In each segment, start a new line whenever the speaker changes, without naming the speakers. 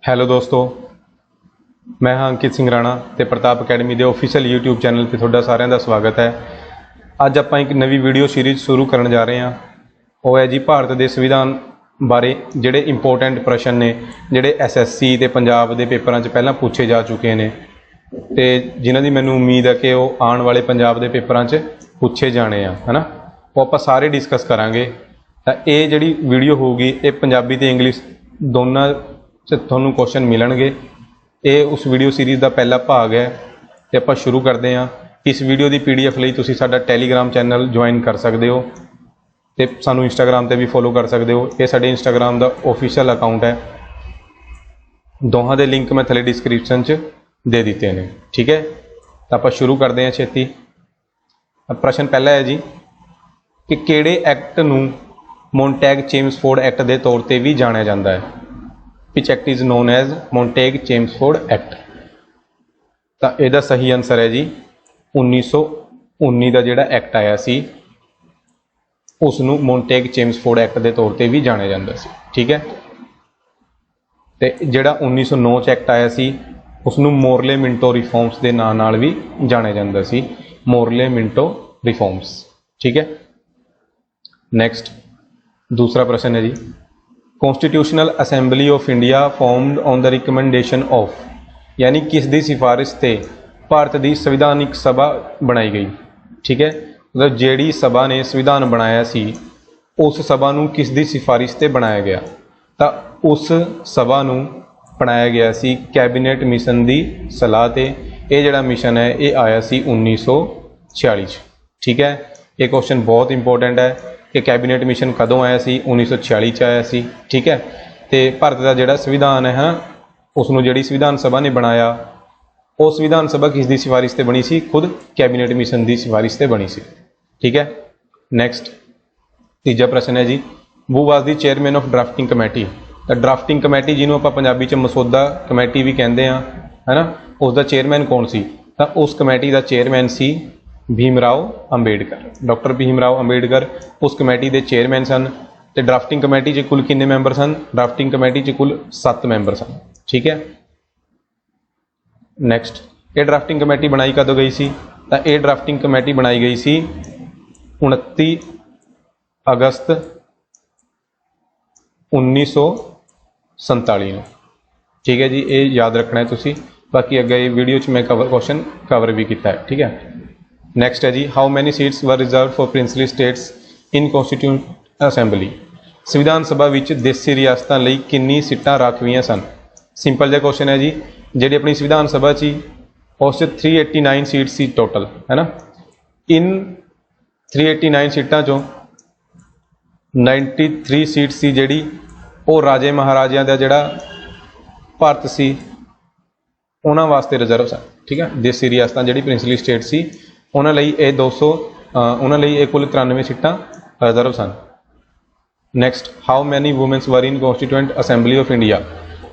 Hello ਦੋਸਤੋ, ਮੈਂ ਹਾਂ ਅੰਕਿਤ ਸਿੰਘ ਰਾਣਾ ਤੇ ਪ੍ਰਤਾਪ ਅਕੈਡਮੀ ਦੇ ਆਫੀਸ਼ੀਅਲ YouTube ਚੈਨਲ ਤੇ ਤੁਹਾਡਾ ਸਾਰਿਆਂ ਦਾ ਸਵਾਗਤ ਹੈ। ਅੱਜ ਆਪਾਂ ਇੱਕ ਨਵੀਂ ਵੀਡੀਓ ਸੀਰੀਜ਼ ਸ਼ੁਰੂ ਕਰਨ ਜਾ ਰਹੇ ਹਾਂ। ਉਹ ਹੈ ਜੀ ਭਾਰਤ ਦੇ ਸੰਵਿਧਾਨ ਬਾਰੇ ਜਿਹੜੇ ਇੰਪੋਰਟੈਂਟ ਪ੍ਰਸ਼ਨ ਨੇ, ਜਿਹੜੇ SSC ਤੇ ਪੰਜਾਬ ਦੇ ਪੇਪਰਾਂ 'ਚ ਪਹਿਲਾਂ ਪੁੱਛੇ ਜਾ ਚੁੱਕੇ ਨੇ ਤੇ ਜਿਨ੍ਹਾਂ ਦੀ ਮੈਨੂੰ ਉਮੀਦ ਹੈ ਕਿ ਉਹ ਆਉਣ ਵਾਲੇ ਪੰਜਾਬ ਦੇ ਪੇਪਰਾਂ 'ਚ ਪੁੱਛੇ ਜਾਣੇ ਆ, ਹੈ ਨਾ। ਉਹ ਆਪਾਂ ਸਾਰੇ ਡਿਸਕਸ ਕਰਾਂਗੇ। ਤਾਂ ਇਹ ਜਿਹੜੀ ਵੀਡੀਓ ਹੋਊਗੀ ਇਹ ਪੰਜਾਬੀ ਤੇ ਇੰਗਲਿਸ਼ ਦੋਨਾਂ 'ਚ ਤੁਹਾਨੂੰ ਕੁਐਸਚਨ ਮਿਲਣਗੇ। ਇਹ ਉਸ ਵੀਡੀਓ ਸੀਰੀਜ਼ ਦਾ ਪਹਿਲਾ ਭਾਗ ਹੈ ਤੇ ਆਪਾਂ ਸ਼ੁਰੂ ਕਰਦੇ ਹਾਂ। ਇਸ ਵੀਡੀਓ ਦੀ PDF ਲਈ ਤੁਸੀਂ ਸਾਡਾ ਟੈਲੀਗ੍ਰਾਮ ਚੈਨਲ ਜੁਆਇਨ ਕਰ ਸਕਦੇ ਹੋ ਤੇ ਸਾਨੂੰ ਇੰਸਟਾਗ੍ਰਾਮ ਤੇ ਵੀ ਫੋਲੋ ਕਰ ਸਕਦੇ ਹੋ। ਇਹ ਸਾਡੇ ਇੰਸਟਾਗ੍ਰਾਮ ਦਾ ਆਫੀਸ਼ੀਅਲ ਅਕਾਊਂਟ ਹੈ। ਦੋਹਾਂ ਦੇ ਲਿੰਕ ਮੈਂ ਥੱਲੇ ਡਿਸਕ੍ਰਿਪਸ਼ਨ 'ਚ ਦੇ ਦਿੱਤੇ ਨੇ, ਠੀਕ ਹੈ। ਤਾਂ ਆਪਾਂ ਸ਼ੁਰੂ ਕਰਦੇ ਹਾਂ ਛੇਤੀ। ਪ੍ਰਸ਼ਨ ਪਹਿਲਾ ਹੈ ਜੀ ਕਿ ਕਿਹੜੇ ਐਕਟ ਨੂੰ ਮੌਂਟੈਗ ਚੇਮਸਫੋਰਡ ਐਕਟ ਦੇ ਤੌਰ ਤੇ ਵੀ ਜਾਣਿਆ ਜਾਂਦਾ ਹੈ। Which act is known as Montagu Chelmsford act. ਤਾਂ ਇਹਦਾ ਸਹੀ ਆਨਸਰ ਹੈ ਜੀ 1919 ਦਾ ਜਿਹੜਾ ਐਕਟ ਆਇਆ ਸੀ ਉਸ ਨੂੰ ਮੌਂਟੈਗ ਚੇਮਸਫੋਰਡ ਐਕਟ ਦੇ ਤੌਰ ਤੇ ਵੀ ਜਾਣਿਆ ਜਾਂਦਾ ਸੀ, ਠੀਕ ਹੈ। ਤੇ ਜਿਹੜਾ 1909 'ਚ ਐਕਟ ਆਇਆ ਸੀ ਉਸ ਨੂੰ ਮੋਰਲੇ ਮਿੰਟੋ ਰਿਫਾਰਮਸ ਦੇ ਨਾਂ ਨਾਲ ਵੀ ਜਾਣਿਆ ਜਾਂਦਾ ਸੀ, ਮੋਰਲੇ ਮਿੰਟੋ ਰਿਫਾਰਮਸ, ਠੀਕ ਹੈ। ਨੈਕਸਟ ਦੂਸਰਾ ਪ੍ਰਸ਼ਨ ਹੈ ਜੀ, constitutional assembly of India formed on the recommendation of, ਯਾਨੀ ਕਿਸ ਦੀ ਸਿਫਾਰਿਸ਼ ਤੇ ਭਾਰਤ ਦੀ ਸੰਵਿਧਾਨਿਕ ਸਭਾ ਬਣਾਈ ਗਈ, ਠੀਕ ਹੈ। ਮਤਲਬ ਜਿਹੜੀ ਸਭਾ ਨੇ ਸੰਵਿਧਾਨ ਬਣਾਇਆ ਸੀ ਉਸ ਸਭਾ ਨੂੰ ਕਿਸ ਦੀ ਸਿਫਾਰਿਸ਼ ਤੇ ਬਣਾਇਆ ਗਿਆ। ਤਾਂ ਉਸ ਸਭਾ ਨੂੰ ਬਣਾਇਆ ਗਿਆ ਸੀ ਕੈਬਨਿਟ ਮਿਸ਼ਨ ਦੀ ਸਲਾਹ ਤੇ। ਇਹ ਜਿਹੜਾ ਮਿਸ਼ਨ ਹੈ ਇਹ ਆਇਆ ਸੀ 1946 'ਚ, ਠੀਕ ਹੈ। ਇਹ ਕੁਐਸਚਨ ਬਹੁਤ ਇੰਪੋਰਟੈਂਟ ਹੈ ਕਿ ਕੈਬਨਿਟ ਮਿਸ਼ਨ ਕਦੋਂ ਆਇਆ ਸੀ, 1946 'ਚ ਆਇਆ ਸੀ, ਠੀਕ ਹੈ। ਤੇ ਭਾਰਤ ਦਾ ਜਿਹੜਾ ਸੰਵਿਧਾਨ ਹੈ ਉਸ ਨੂੰ ਜਿਹੜੀ ਸੰਵਿਧਾਨ ਸਭਾ ਨੇ ਬਣਾਇਆ ਉਹ ਸੰਵਿਧਾਨ ਸਭਾ ਕਿਸ ਦੀ ਸਿਫਾਰਿਸ਼ ਤੇ ਬਣੀ ਸੀ, ਖੁਦ ਕੈਬਨਿਟ ਮਿਸ਼ਨ ਦੀ ਸਿਫਾਰਿਸ਼ ਤੇ ਬਣੀ ਸੀ, ਠੀਕ ਹੈ। ਨੈਕਸਟ ਤੀਜਾ ਪ੍ਰਸ਼ਨ ਹੈ ਜੀ, ਹੂ ਵਾਜ਼ ਦੀ ਚੇਅਰਮੈਨ ਆਫ ਡਰਾਫਟਿੰਗ ਕਮੇਟੀ। ਤਾਂ ਡਰਾਫਟਿੰਗ ਕਮੇਟੀ ਜਿਹਨੂੰ ਆਪਾਂ ਪੰਜਾਬੀ 'ਚ ਮਸੌਦਾ ਕਮੇਟੀ ਵੀ ਕਹਿੰਦੇ ਹਾਂ, ਹੈ ਨਾ, ਉਸ ਦਾ ਚੇਅਰਮੈਨ ਕੌਣ ਸੀ। ਤਾਂ ਉਸ ਕਮੇਟੀ ਦਾ ਚੇਅਰਮੈਨ ਸੀ ਭੀਮ ਰਾਓ ਅੰਬੇਡਕਰ। ਡਾਕਟਰ ਭੀਮ ਰਾਓ ਅੰਬੇਡਕਰ ਉਸ ਕਮੇਟੀ ਦੇ ਚੇਅਰਮੈਨ ਸਨ। ਤੇ ਡਰਾਫਟਿੰਗ ਕਮੇਟੀ 'ਚ ਕੁੱਲ ਕਿੰਨੇ ਮੈਂਬਰ ਸਨ? ਡਰਾਫਟਿੰਗ ਕਮੇਟੀ 'ਚ ਕੁੱਲ 7 ਮੈਂਬਰ ਸਨ, ਠੀਕ ਹੈ। ਨੈਕਸਟ ਇਹ ਡਰਾਫਟਿੰਗ ਕਮੇਟੀ ਬਣਾਈ ਕਦੋਂ ਗਈ ਸੀ? ਤਾਂ ਇਹ ਡਰਾਫਟਿੰਗ ਕਮੇਟੀ ਬਣਾਈ ਗਈ ਸੀ 29 ਅਗਸਤ 1947 ਨੂੰ, ਠੀਕ ਹੈ ਜੀ। ਇਹ ਯਾਦ ਰੱਖਣਾ ਹੈ ਤੁਸੀਂ। ਬਾਕੀ ਅੱਗੇ ਵੀਡੀਓ 'ਚ ਮੈਂ ਕੁਐਸਚਨ ਕਵਰ ਵੀ ਕੀਤਾ ਹੈ, ਠੀਕ ਹੈ। ਨੈਕਸਟ ਹੈ ਜੀ, how many seats were reserve for princely states in constituent assembly. ਸੰਵਿਧਾਨ ਸਭਾ ਵਿੱਚ ਦੇਸੀ ਰਿਆਸਤਾਂ ਲਈ ਕਿੰਨੀ ਸੀਟਾਂ ਰਾਖਵੀਆਂ ਸਨ? ਸਿੰਪਲ ਜਿਹਾ ਕੁਐਸਚਨ ਹੈ ਜੀ। ਜਿਹੜੀ ਆਪਣੀ ਸੰਵਿਧਾਨ ਸਭਾ 'ਚ ਉਸ 'ਚ 389 ਸੀਟ ਸੀ ਟੋਟਲ, ਹੈ ਨਾ। ਇਨ 389 ਸੀਟਾਂ 'ਚੋਂ 93 ਸੀਟ ਸੀ ਜਿਹੜੀ ਉਹ ਰਾਜੇ ਮਹਾਰਾਜਿਆਂ ਦਾ ਜਿਹੜਾ ਭਾਰਤ ਸੀ ਉਹਨਾਂ ਵਾਸਤੇ ਰਿਜ਼ਰਵ ਸਨ, ਠੀਕ ਹੈ। ਦੇਸੀ ਰਿਆਸਤਾਂ ਜਿਹੜੀ ਪ੍ਰਿੰਸਲੀ ਸਟੇਟ ਸੀ ਉਹਨਾਂ ਲਈ ਇਹ ਉਹਨਾਂ ਲਈ ਇਹ ਕੁੱਲ 93 ਸੀਟਾਂ ਰਿਜ਼ਰਵ ਸਨ। Next, how many womens were in constituent assembly of India.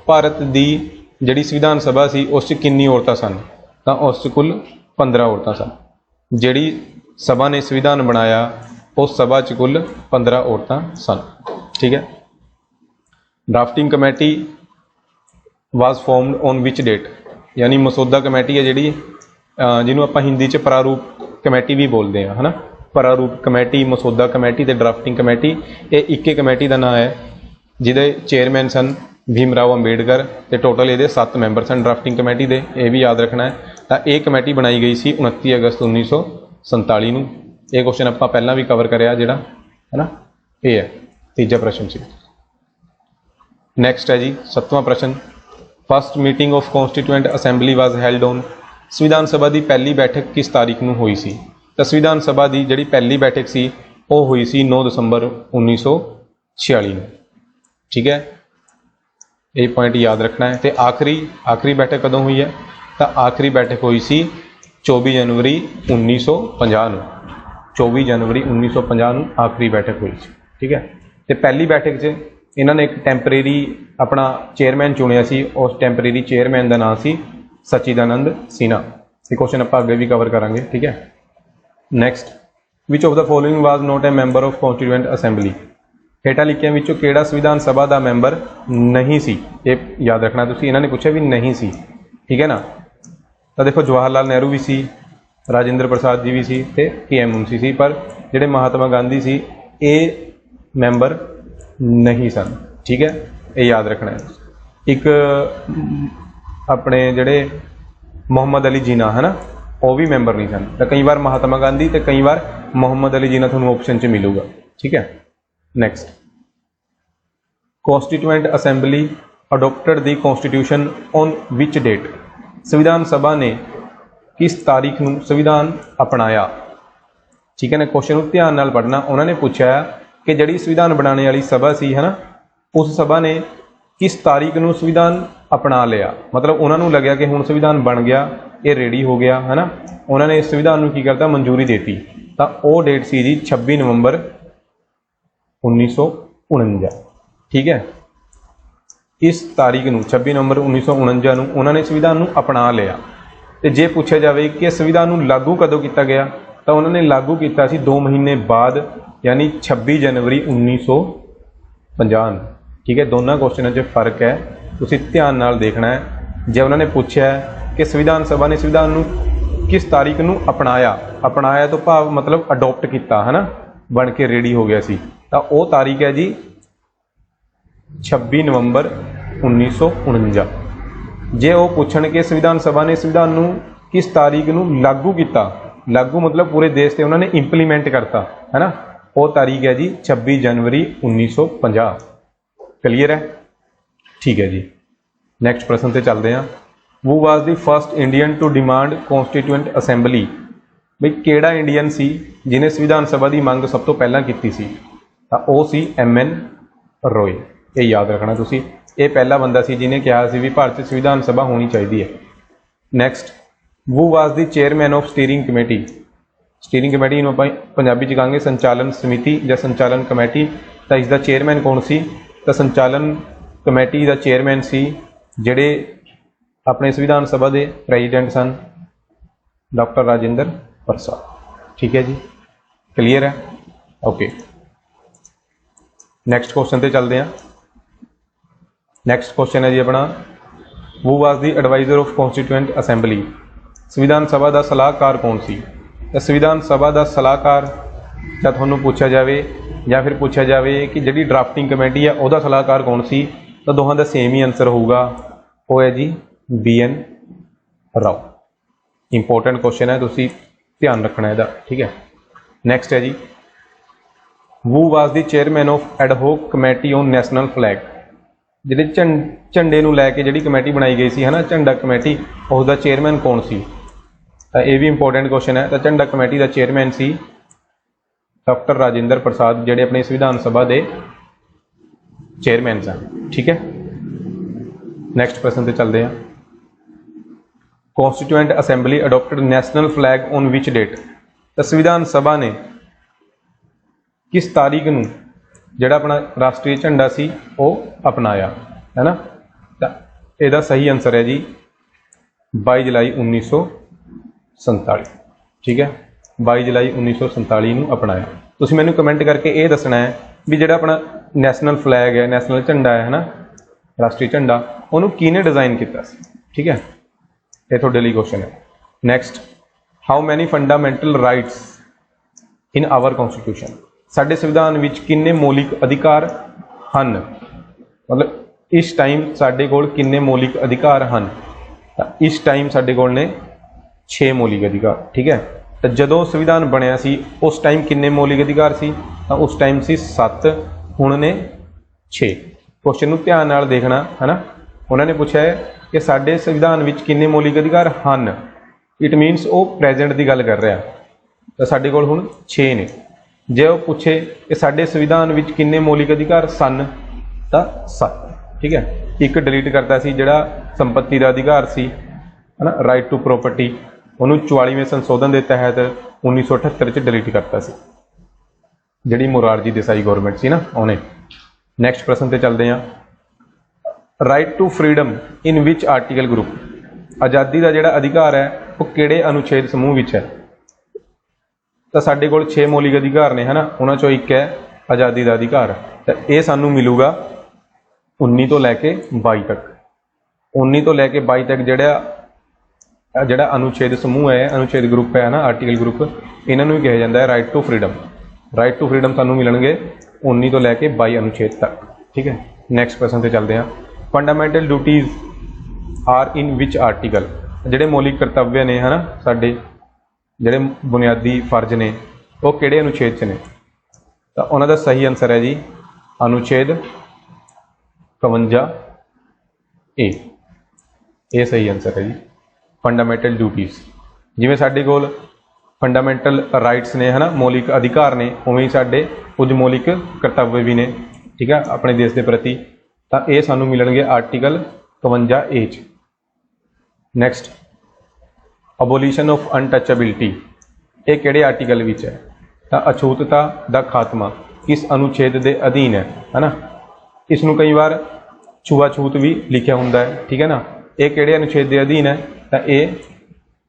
Bharat ਦੀ ਜਿਹੜੀ ਸੰਵਿਧਾਨ ਸਭਾ ਸੀ ਉਸ 'ਚ ਕਿੰਨੀ ਔਰਤਾਂ ਸਨ? ਤਾਂ ਉਸ 'ਚ ਕੁੱਲ 15 ਔਰਤਾਂ ਸਨ। ਜਿਹੜੀ ਸਭਾ ਨੇ ਸੰਵਿਧਾਨ ਬਣਾਇਆ ਉਸ ਸਭਾ 'ਚ ਕੁੱਲ 15 ਔਰਤਾਂ ਸਨ, ਠੀਕ ਹੈ। Drafting committee was formed on which date, ਯਾਨੀ ਮਸੌਦਾ ਕਮੇਟੀ ਹੈ ਜਿਹੜੀ ਜਿਹਨੂੰ ਆਪਾਂ ਹਿੰਦੀ 'ਚ ਪ੍ਰਾਰੂਪ ਕਮੇਟੀ ਵੀ ਬੋਲਦੇ ਹਾਂ, ਹੈ ਨਾ। ਪ੍ਰਾਰੂਪ ਕਮੇਟੀ, ਮਸੌਦਾ ਕਮੇਟੀ ਤੇ ਡਰਾਫਟਿੰਗ ਕਮੇਟੀ, ਇਹ ਇੱਕੇ ਕਮੇਟੀ ਦਾ ਨਾਂ ਹੈ ਜਿਹਦੇ ਚੇਅਰਮੈਨ ਸਨ ਭੀਮ ਰਾਓ ਅੰਬੇਡਕਰ ਤੇ ਟੋਟਲ ਇਹਦੇ 7 ਮੈਂਬਰ ਸਨ ਡਰਾਫਟਿੰਗ ਕਮੇਟੀ ਦੇ। ਇਹ ਵੀ ਯਾਦ ਰੱਖਣਾ ਹੈ। ਤਾਂ ਇਹ ਕਮੇਟੀ ਬਣਾਈ ਗਈ ਸੀ 29 ਅਗਸਤ 1947 ਨੂੰ। ਇਹ ਕੁਐਸਚਨ ਆਪਾਂ ਪਹਿਲਾਂ ਵੀ ਕਵਰ ਕਰਿਆ ਜਿਹੜਾ, ਹੈ ਨਾ। ਇਹ ਹੈ ਤੀਜਾ ਪ੍ਰਸ਼ਨ ਸੀ। ਨੈਕਸਟ ਹੈ ਜੀ 7ਵਾਂ ਪ੍ਰਸ਼ਨ, first meeting of constituent assembly was held on. ਸੰਵਿਧਾਨ ਸਭਾ ਦੀ ਪਹਿਲੀ ਬੈਠਕ ਕਿਸ ਤਾਰੀਖ ਨੂੰ ਹੋਈ ਸੀ? ਤਾਂ ਸੰਵਿਧਾਨ ਸਭਾ ਦੀ ਜਿਹੜੀ ਪਹਿਲੀ ਬੈਠਕ ਸੀ ਉਹ ਹੋਈ ਸੀ 9 ਦਸੰਬਰ 1946 ਨੂੰ, ਠੀਕ ਹੈ। ਇਹ ਪੁਆਇੰਟ ਯਾਦ ਰੱਖਣਾ ਹੈ। ਤੇ ਆਖਰੀ ਬੈਠਕ ਕਦੋਂ ਹੋਈ ਹੈ? ਤਾਂ ਆਖਰੀ ਬੈਠਕ ਹੋਈ ਸੀ 24 ਜਨਵਰੀ 1950 ਨੂੰ। 24 ਜਨਵਰੀ 1950 ਨੂੰ ਆਖਰੀ ਬੈਠਕ ਹੋਈ ਸੀ, ਠੀਕ ਹੈ। ਤੇ ਪਹਿਲੀ ਬੈਠਕ 'ਚ ਇਹਨਾਂ ਨੇ ਇੱਕ ਟੈਂਪਰੇਰੀ ਆਪਣਾ ਚੇਅਰਮੈਨ ਚੁਣਿਆ ਸੀ। ਉਸ ਟੈਂਪਰੇਰੀ ਚੇਅਰਮੈਨ ਦਾ ਨਾਮ ਸੀ ਸਚਿਦਾਨੰਦ ਸਿਨਹਾ। ਇਹ ਕੁਐਸਚਨ ਆਪਾਂ ਅੱਗੇ ਵੀ ਕਵਰ ਕਰਾਂਗੇ, ਠੀਕ ਹੈ। Next, which of the following was not a member of constituent assembly. ਹੇਠਾਂ ਲਿਖਿਆਂ ਵਿੱਚੋਂ ਕਿਹੜਾ ਸੰਵਿਧਾਨ ਸਭਾ ਦਾ ਮੈਂਬਰ नहीं सी, ये याद रखना तुसीं। इन्होंने पूछा भी नहीं सी, ठीक है ना। तो देखो जवाहर लाल नेहरू भी सी, राजेंद्र प्रसाद जी भी सी ते PM मुंशी सी, पर जिहड़े महात्मा गांधी सी ये मैंबर नहीं सन, ठीक है, ये याद रखना है। एक अपने जिहड़े मुहम्मद अली जीना है ना, वो भी मैंबर नहीं सन। तो कई बार महात्मा गांधी तो कई बार मुहम्मद अली जीना तुहानूं ऑप्शन च मिलूगा, ठीक है। Next, constituent assembly adopted the constitution on which date, संविधान सभा ने किस तारीख नूं संविधान अपनाया, ठीक है ना। क्वेश्चन नूं ध्यान नाल पढ़ना। उन्होंने पूछा कि जिहड़ी संविधान बनाने वाली सभा सी है ना, उस सभा ने किस तारीख नूं संविधान अपना लिया, मतलब उन्होंने लग्या कि हुण संविधान बन गया, ये रेडी हो गया है ना, उन्होंने इस संविधान नूं की करता मंजूरी देती। तो वो डेट सी जी 26 नवंबर 1949, ठीक है। इस तारीख नूं 26 नवंबर 1949 नूं उन्होंने संविधान नूं अपना लिया। तो जे पूछा जाए कि संविधान नूं लागू कदों किया गया, तो उन्होंने लागू किया 2 महीने बाद, यानी 26 जनवरी 1950, ठीक है। दोनों क्वेश्चनों में फर्क है, तुसीं ध्यान नाल देखना है। जे उन्होंने पूछा कि संविधान सभा ने संविधान नूं किस तारीख नूं अपनाया, अपनाया तो भाव मतलब अडोप्ट किया है ना, बन के रेडी हो गया सी, तो वो तारीख है जी 26 नवंबर 1949। जे वो पूछण कि संविधान सभा ने संविधान नूं किस तारीख नूं लागू किया, लागू मतलब पूरे देश से उन्होंने इंप्लीमेंट करता है ना, वो तारीख है जी 26 जनवरी 1950। क्लीयर है, ठीक है जी। नैक्सट प्रश्न से चलते हैं। वो was the first Indian to demand constituent assembly, बई केड़ा इंडियन सी जिन्हें संविधान सभा की मंग सब तो पहला की सी, तो वो सी MN रॉय। ये याद रखना तुसी, ये पहला बंदा सी जिन्हें कहा सी भी भारत संविधान सभा होनी चाहिए है। नैक्सट, वो was the chairman of steering committee, steering committee नूं आपां पंजाबी च कहांगे संचालन समिति या संचालन कमेटी। तो इसका चेयरमैन कौन सी, तो संचालन कमेटी का चेयरमैन सी जिहड़े अपने संविधान सभा के प्रेजिडेंट सन डॉक्टर राजेंद्र प्रसाद, ठीक है जी। क्लीयर है, ओके। नैक्सट क्वेश्चन पे चलते हैं। नैक्सट क्वेश्चन है जी अपना, वो was the adviser of constituent assembly, संविधान सभा का सलाहकार कौन सी। तो संविधान सभा का सलाहकार जब तुहानूं पूछा जाए या फिर पूछा जाए कि जिहड़ी ड्राफ्टिंग कमेटी है उसका सलाहकार कौन सी, तो दोहां का सेम ही आंसर होगा, वो है जी BN राव। इंपोर्टेंट क्वेश्चन है, तुसीं ध्यान रखना है, ठीक है। नैक्सट है जी, वो was the chairman of ad hoc committee on national flag, जिहड़े झंडे नूं लैके जिहड़ी कमेटी बनाई गई सी है ना, झंडा कमेटी, उसका चेयरमैन कौन सी। तो यह भी इंपोर्टेंट क्वेश्चन है। तो झंडा कमेटी का चेयरमैन सी डॉक्टर राजेंद्र प्रसाद, जिहड़े अपनी संविधान सभा के चेयरमैन सन, ठीक है। नैक्सट प्रश्न पे चलते हैं। Constituent assembly adopted national flag on which date, तो संविधान सभा ने किस तारीख नूं जिहड़ा अपना राष्ट्रीय झंडा सी वो अपनाया है ना। तो इसका सही आंसर है जी 22 जुलाई 1947, ठीक है। 22 जुलाई 1947 नूं अपनाया। तुसीं मैनूं कमेंट करके ये दसना है भी जिहड़ा अपना नैशनल फ्लैग है, नैशनल झंडा है ना, राष्ट्रीय झंडा, उन्होंने किने डिजाइन किया, ठीक है। ये तुहाडे लई क्वेश्चन है। Next, how many fundamental rights in our constitution, साडे संविधान विच किन्ने मौलिक अधिकार हन, मतलब इस टाइम साडे कोल किन्ने मौलिक अधिकार हन। इस टाइम साडे कोल ने 6 मौलिक अधिकार, ठीक है। तो जदों संविधान बनया सी उस टाइम किन्ने मौलिक अधिकार सी, तो उस टाइम सी 7, हुण ने 6। क्वेश्चन नूं ध्यान नाल देखना है ना। उन्होंने पूछा है कि साडे संविधान विच किन्ने मौलिक अधिकार हन, इट मीनस वो प्रेजेंट की गल कर रहा, तो साडे कोल हुण 6 ने। जे वो पूछे कि साडे संविधान विच किन्ने मौलिक अधिकार सन, तो 7, ठीक है। एक डिलीट करता सी जिहड़ा संपत्ति का अधिकार सी है ना, राइट टू प्रॉपर्टी, उन्होंने 44वें संशोधन के तहत 1978 डिलीट करता सी, जिहड़ी मोरारजी देसाई गौरमेंट सी ना उन्हें। नैक्सट प्रश्न पे चलते हैं। Right to freedom in which article group, आज़ादी का जिहड़ा अधिकार है वो किहड़े अनुच्छेद समूह विच है। तो साडे कोल 6 मौलिक अधिकार ने है ना, उन्हां चों एक है ਆਜ਼ਾਦੀ ਦਾ ਅਧਿਕਾਰ। ਤਾਂ ਇਹ ਸਾਨੂੰ ਮਿਲੂਗਾ 19 ਤੋਂ ਲੈ ਕੇ 22 ਤੱਕ। 19 ਤੋਂ ਲੈ ਕੇ 22 ਤੱਕ ਜਿਹੜਾ ਅਨੁਛੇਦ ਸਮੂਹ ਹੈ, ਅਨੁਛੇਦ ਗਰੁੱਪ ਹੈ ਨਾ, ਆਰਟੀਕਲ ਗਰੁੱਪ, ਇਹਨਾਂ ਨੂੰ ਵੀ ਕਿਹਾ ਜਾਂਦਾ ਹੈ right to freedom. Right to freedom ਸਾਨੂੰ ਮਿਲਣਗੇ 19 ਤੋਂ ਲੈ ਕੇ 22 ਅਨੁਛੇਦ ਤੱਕ। ਠੀਕ ਹੈ, ਨੈਕਸਟ ਕੁਐਸਚਨ ਤੇ ਚੱਲਦੇ ਹਾਂ। Fundamental duties are in which article. ਜਿਹੜੇ ਮੌਲਿਕ ਕਰਤੱਵ ਨੇ ਹੈ ਨਾ, ਸਾਡੇ ਜਿਹੜੇ ਬੁਨਿਆਦੀ ਫਰਜ਼ ਨੇ, ਉਹ ਕਿਹੜੇ ਅਨੁਛੇਦ 'ਚ ਨੇ? ਤਾਂ ਉਹਨਾਂ ਦਾ ਸਹੀ ਆਨਸਰ ਹੈ ਜੀ ਅਨੁਛੇਦ 52A। ਇਹ ਸਹੀ ਆਨਸਰ ਹੈ ਜੀ, ਫੰਡਾਮੈਂਟਲ ਡਿਊਟੀਜ਼। ਜਿਵੇਂ ਸਾਡੇ ਕੋਲ ਫੰਡਾਮੈਂਟਲ ਰਾਈਟਸ ਨੇ ਹੈ ਨਾ, ਮੌਲਿਕ ਅਧਿਕਾਰ ਨੇ, ਉਵੇਂ ਹੀ ਸਾਡੇ ਕੁਝ ਮੌਲਿਕ ਕਰਤੱਵ ਵੀ ਨੇ। ਠੀਕ ਹੈ, ਆਪਣੇ ਦੇਸ਼ ਦੇ ਪ੍ਰਤੀ। ਤਾਂ ਇਹ ਸਾਨੂੰ ਮਿਲਣਗੇ ਆਰਟੀਕਲ 52A 'ਚ। Next, abolition of untouchability. ਇਹ ਕਿਹੜੇ ਆਰਟੀਕਲ ਵਿੱਚ ਹੈ? ਤਾਂ ਅਛੂਤਤਾ ਦਾ ਖਾਤਮਾ ਕਿਸ ਅਨੁਛੇਦ ਦੇ ਅਧੀਨ ਹੈ ਨਾ? ਇਸ ਨੂੰ ਕਈ ਵਾਰ ਛੂਆਛੂਤ ਵੀ ਲਿਖਿਆ ਹੁੰਦਾ ਹੈ। ਠੀਕ ਹੈ ਨਾ, ਇਹ ਕਿਹੜੇ ਅਨੁਛੇਦ ਦੇ ਅਧੀਨ ਹੈ? ਤਾਂ ਇਹ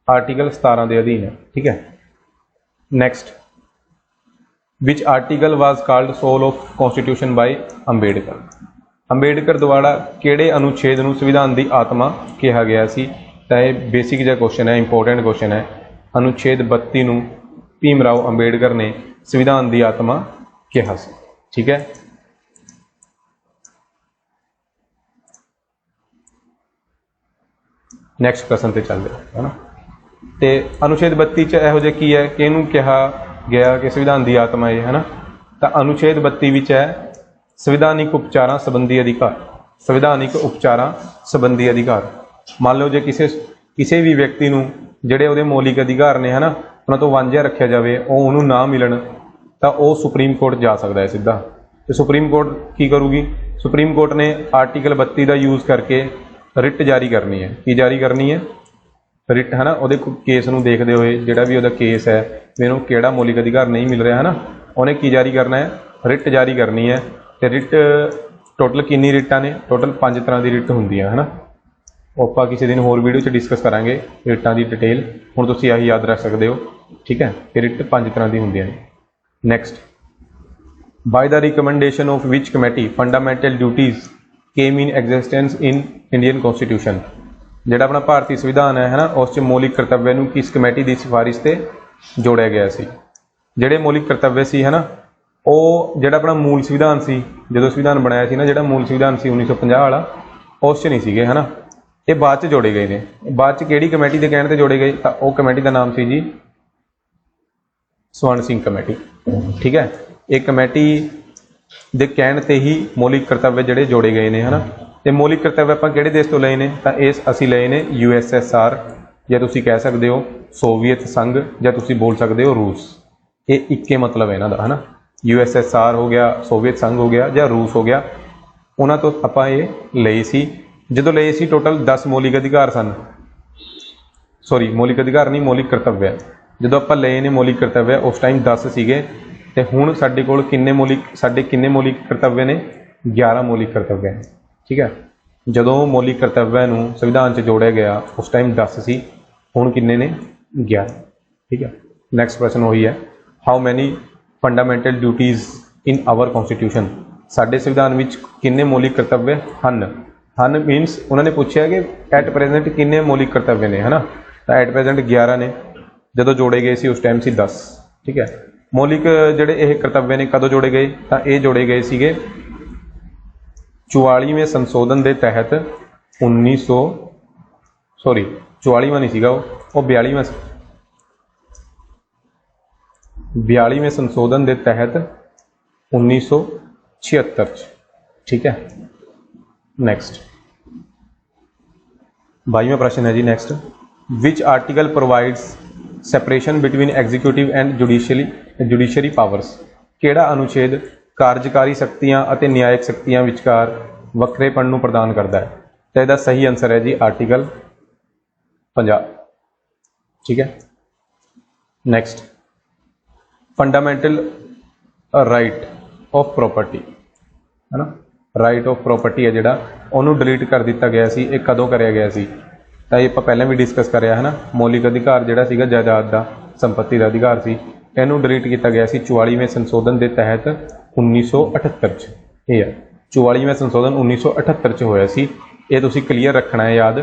ਆਰਟੀਕਲ 17 ਦੇ ਅਧੀਨ ਹੈ। ਠੀਕ ਹੈ, next, which article was called soul of constitution by Ambedkar. Ambedkar ਦੁਆਰਾ ਕਿਹੜੇ ਅਨੁਛੇਦ ਨੂੰ ਸੰਵਿਧਾਨ ਦੀ ਆਤਮਾ ਕਿਹਾ ਗਿਆ ਸੀ? ਤਾਂ ਇਹ ਬੇਸਿਕ ਜਿਹਾ ਕੁਐਸਚਨ ਹੈ, ਇੰਪੋਰਟੈਂਟ ਕੁਐਸਚਨ ਹੈ। ਅਨੁਛੇਦ 32 ਨੂੰ ਭੀਮ ਰਾਓ ਅੰਬੇਡਕਰ ਨੇ ਸੰਵਿਧਾਨ ਦੀ ਆਤਮਾ ਕਿਹਾ ਸੀ। ਠੀਕ ਹੈ, ਨੈਕਸਟ ਕੁਐਸਚਨ ਤੇ ਚੱਲਦੇ ਹੈ ਨਾ। ਤੇ ਅਨੁਛੇਦ 32 ਚ ਇਹੋ ਜਿਹਾ ਕੀ ਹੈ ਕਿ ਇਹਨੂੰ ਕਿਹਾ ਗਿਆ ਕਿ ਸੰਵਿਧਾਨ ਦੀ ਆਤਮਾ ਇਹ ਹੈ ਨਾ? ਤਾਂ ਅਨੁਛੇਦ 32 ਵਿੱਚ ਹੈ ਸੰਵਿਧਾਨਿਕ ਉਪਚਾਰਾਂ ਸੰਬੰਧੀ ਅਧਿਕਾਰ। ਸੰਵਿਧਾਨਿਕ ਉਪਚਾਰਾਂ ਸੰਬੰਧੀ ਅਧਿਕਾਰ। ਮੰਨ ਲਓ ਜੇ ਕਿਸੇ ਵੀ ਵਿਅਕਤੀ ਨੂੰ ਜਿਹੜੇ ਉਹਦੇ ਮੌਲਿਕ ਅਧਿਕਾਰ ਨੇ ਹੈ ਨਾ, ਉਹਨਾਂ ਤੋਂ ਵਾਂਝਿਆ ਰੱਖਿਆ ਜਾਵੇ, ਉਹ ਉਹਨੂੰ ਨਾ ਮਿਲਣ, ਤਾਂ ਉਹ ਸੁਪਰੀਮ ਕੋਰਟ ਜਾ ਸਕਦਾ ਹੈ ਸਿੱਧਾ। ਤੇ ਸੁਪਰੀਮ ਕੋਰਟ ਕੀ ਕਰੂਗੀ? ਸੁਪਰੀਮ ਕੋਰਟ ਨੇ ਆਰਟੀਕਲ 32 ਦਾ ਯੂਜ਼ ਕਰਕੇ ਰਿਟ ਜਾਰੀ ਕਰਨੀ ਹੈ। ਕੀ ਜਾਰੀ ਕਰਨੀ ਹੈ? ਰਿਟ ਹੈ ਨਾ। ਉਹਦੇ ਕੇਸ ਨੂੰ ਦੇਖਦੇ ਹੋਏ, ਜਿਹੜਾ ਵੀ ਉਹਦਾ ਕੇਸ ਹੈ, ਮੈਨੂੰ ਕਿਹੜਾ ਮੌਲਿਕ ਅਧਿਕਾਰ ਨਹੀਂ ਮਿਲ ਰਿਹਾ ਹੈ ਨਾ, ਉਹਨੇ ਕੀ ਜਾਰੀ ਕਰਨਾ ਹੈ? ਰਿਟ ਜਾਰੀ ਕਰਨੀ ਹੈ। ਅਤੇ ਰਿਟ ਟੋਟਲ ਕਿੰਨੀ ਰਿਟਾਂ ਨੇ? ਟੋਟਲ 5 ਤਰ੍ਹਾਂ ਦੀ ਰਿਟ ਹੁੰਦੀਆਂ ਹੈ ਨਾ। ਉਹ ਆਪਾਂ ਕਿਸੇ ਦਿਨ ਹੋਰ ਵੀਡੀਓ 'ਚ ਡਿਸਕਸ ਕਰਾਂਗੇ ਰਿਟਾਂ ਦੀ ਡਿਟੇਲ। ਹੁਣ ਤੁਸੀਂ ਆਹੀ ਯਾਦ ਰੱਖ ਸਕਦੇ ਹੋ। ਠੀਕ ਹੈ, ਕਿ ਰਿਟ 5 ਤਰ੍ਹਾਂ ਦੀ ਹੁੰਦੀਆਂ ਨੇ। Next, by the recommendation of which committee fundamental duties came in existence in Indian constitution. ਜਿਹੜਾ ਆਪਣਾ ਭਾਰਤੀ ਸੰਵਿਧਾਨ ਹੈ ਨਾ, ਉਸ 'ਚ ਮੌਲਿਕ ਕਰਤੱਵ ਨੂੰ ਕਿਸ ਕਮੇਟੀ ਦੀ ਸਿਫਾਰਿਸ਼ 'ਤੇ ਜੋੜਿਆ ਗਿਆ ਸੀ? ਜਿਹੜੇ ਮੌਲਿਕ ਕਰਤੱਵ ਸੀ ਹੈ ਨਾ, ਉਹ ਜਿਹੜਾ ਆਪਣਾ ਮੂਲ ਸੰਵਿਧਾਨ ਸੀ, ਜਦੋਂ ਸੰਵਿਧਾਨ ਬਣਾਇਆ ਸੀ ਨਾ, ਜਿਹੜਾ ਮੂਲ ਸੰਵਿਧਾਨ ਸੀ 1950 ਵਾਲਾ, ਉਸ 'ਚ ਨਹੀਂ ਸੀਗੇ ਹੈ ਨਾ। ਇਹ ਬਾਅਦ 'ਚ ਜੋੜੇ ਗਏ ਨੇ। ਬਾਅਦ 'ਚ ਕਿਹੜੀ ਕਮੇਟੀ ਦੇ ਕਹਿਣ 'ਤੇ ਜੋੜੇ ਗਏ? ਤਾਂ ਉਹ ਕਮੇਟੀ ਦਾ ਨਾਮ ਸੀ ਜੀ ਸਵਰਨ ਸਿੰਘ ਕਮੇਟੀ। ਠੀਕ ਹੈ, ਇਹ ਕਮੇਟੀ ਦੇ ਕਹਿਣ 'ਤੇ ਹੀ ਮੌਲਿਕ ਕਰਤੱਵ ਜਿਹੜੇ ਜੋੜੇ ਗਏ ਨੇ ਹੈ ਨਾ। ਅਤੇ ਮੌਲਿਕ ਕਰਤੱਵ ਆਪਾਂ ਕਿਹੜੇ ਦੇਸ਼ ਤੋਂ ਲਏ ਨੇ? ਤਾਂ ਇਹ ਅਸੀਂ ਲਏ ਨੇ USSR, ਜਾਂ ਤੁਸੀਂ ਕਹਿ ਸਕਦੇ ਹੋ ਸੋਵੀਅਤ ਸੰਘ, ਜਾਂ ਤੁਸੀਂ ਬੋਲ ਸਕਦੇ ਹੋ ਰੂਸ। ਇਹ ਇੱਕੇ ਮਤਲਬ ਹੈ ਇਹਨਾਂ ਦਾ ਹੈ ਨਾ। USSR ਹੋ ਗਿਆ, ਸੋਵੀਅਤ ਸੰਘ ਹੋ ਗਿਆ, ਜਾਂ ਰੂਸ ਹੋ ਗਿਆ, ਉਹਨਾਂ ਤੋਂ ਆਪਾਂ ਇਹ ਲਏ ਸੀ। ਜਦੋਂ ਲਏ ਸੀ ਟੋਟਲ 10 ਮੌਲਿਕ ਅਧਿਕਾਰ ਸਨ। ਸੌਰੀ, ਮੌਲਿਕ ਅਧਿਕਾਰ ਨਹੀਂ, ਮੌਲਿਕ ਕਰਤੱਵ। ਜਦੋਂ ਆਪਾਂ ਲਏ ਨੇ ਮੌਲਿਕ ਕਰਤੱਵ, ਉਸ ਟਾਈਮ 10 ਸੀਗੇ। ਅਤੇ ਹੁਣ ਸਾਡੇ ਕੋਲ ਕਿੰਨੇ ਮੌਲਿਕ ਕਰਤੱਵ ਨੇ? 11 ਮੌਲਿਕ ਕਰਤੱਵ ਨੇ। ਠੀਕ ਹੈ, ਜਦੋਂ ਮੌਲਿਕ ਕਰਤੱਵ ਨੂੰ ਸੰਵਿਧਾਨ 'ਚ ਜੋੜਿਆ ਗਿਆ ਉਸ ਟਾਈਮ 10 ਸੀ, ਹੁਣ ਕਿੰਨੇ ਨੇ? 11। ਠੀਕ ਹੈ, ਨੈਕਸਟ ਕੁਐਸਚਨ ਉਹੀ ਹੈ, how many fundamental duties in our constitution. ਸਾਡੇ ਸੰਵਿਧਾਨ ਵਿੱਚ ਕਿੰਨੇ ਮੌਲਿਕ ਕਰਤੱਵ ਹਨ ਮੀਨਸ ਉਹਨਾਂ ਨੇ ਪੁੱਛਿਆ ਕਿ ਐਟ ਪ੍ਰੈਜ਼ੈਂਟ ਕਿੰਨੇ ਮੌਲਿਕ ਕਰਤੱਵ ਨੇ ਹੈ ਨਾ। ਤਾਂ ਐਟ ਪ੍ਰੈਜ਼ੈਂਟ 11 ਨੇ, ਜਦੋਂ ਜੋੜੇ ਗਏ ਸੀ ਉਸ ਟਾਈਮ ਸੀ 10। ਠੀਕ ਹੈ, ਮੌਲਿਕ ਜਿਹੜੇ ਇਹ ਕਰਤੱਵ ਨੇ ਕਦੋਂ ਜੋੜੇ ਗਏ? ਤਾਂ ਇਹ ਜੋੜੇ ਗਏ ਸੀਗੇ 44ਵੇਂ ਸੰਸ਼ੋਧਨ ਦੇ ਤਹਿਤ 44ਵਾਂ ਨਹੀਂ ਸੀਗਾ, ਉਹ 42ਵਾਂ ਸੀ। 42ਵੇਂ ਸੰਸ਼ੋਧਨ ਦੇ ਤਹਿਤ 1976 'ਚ। ਠੀਕ ਹੈ, ਨੈਕਸਟ 22ਵਾਂ ਪ੍ਰਸ਼ਨ ਹੈ ਜੀ। Next, which article provides separation between executive and judiciary powers. ਕਿਹੜਾ ਅਨੁਛੇਦ ਕਾਰਜਕਾਰੀ ਸ਼ਕਤੀਆਂ ਅਤੇ ਨਿਆਇਕ ਸ਼ਕਤੀਆਂ ਵਿਚਕਾਰ ਵੱਖਰੇਪਣ ਨੂੰ ਪ੍ਰਦਾਨ ਕਰਦਾ ਹੈ? ਤਾਂ ਇਹਦਾ ਸਹੀ ਆਨਸਰ ਹੈ ਜੀ ਆਰਟੀਕਲ 50। ਠੀਕ ਹੈ, next, fundamental right of property ਹੈ ਨਾ। ਰਾਈਟ ਆਫ ਪ੍ਰੋਪਰਟੀ ਹੈ ਜਿਹੜਾ, ਉਹਨੂੰ ਡਿਲੀਟ ਕਰ ਦਿੱਤਾ ਗਿਆ ਸੀ। ਇਹ ਕਦੋਂ ਕਰਿਆ ਗਿਆ ਸੀ? ਤਾਂ ਇਹ ਆਪਾਂ ਪਹਿਲਾਂ ਵੀ ਡਿਸਕਸ ਕਰਿਆ ਹੈ ਨਾ। ਮੌਲਿਕ ਅਧਿਕਾਰ ਜਿਹੜਾ ਸੀਗਾ ਜਾਇਦਾਦ ਦਾ, ਸੰਪੱਤੀ ਦਾ ਅਧਿਕਾਰ ਸੀ, ਇਹਨੂੰ ਡਿਲੀਟ ਕੀਤਾ ਗਿਆ ਸੀ 44ਵੇਂ ਸੰਸ਼ੋਧਨ ਦੇ ਤਹਿਤ 1978 ਚ। ਇਹ ਹੈ 44ਵਾਂ ਸੰਸ਼ੋਧਨ 1978 ਚ ਹੋਇਆ ਸੀ। ਇਹ ਤੁਸੀਂ ਕਲੀਅਰ ਰੱਖਣਾ ਹੈ ਯਾਦ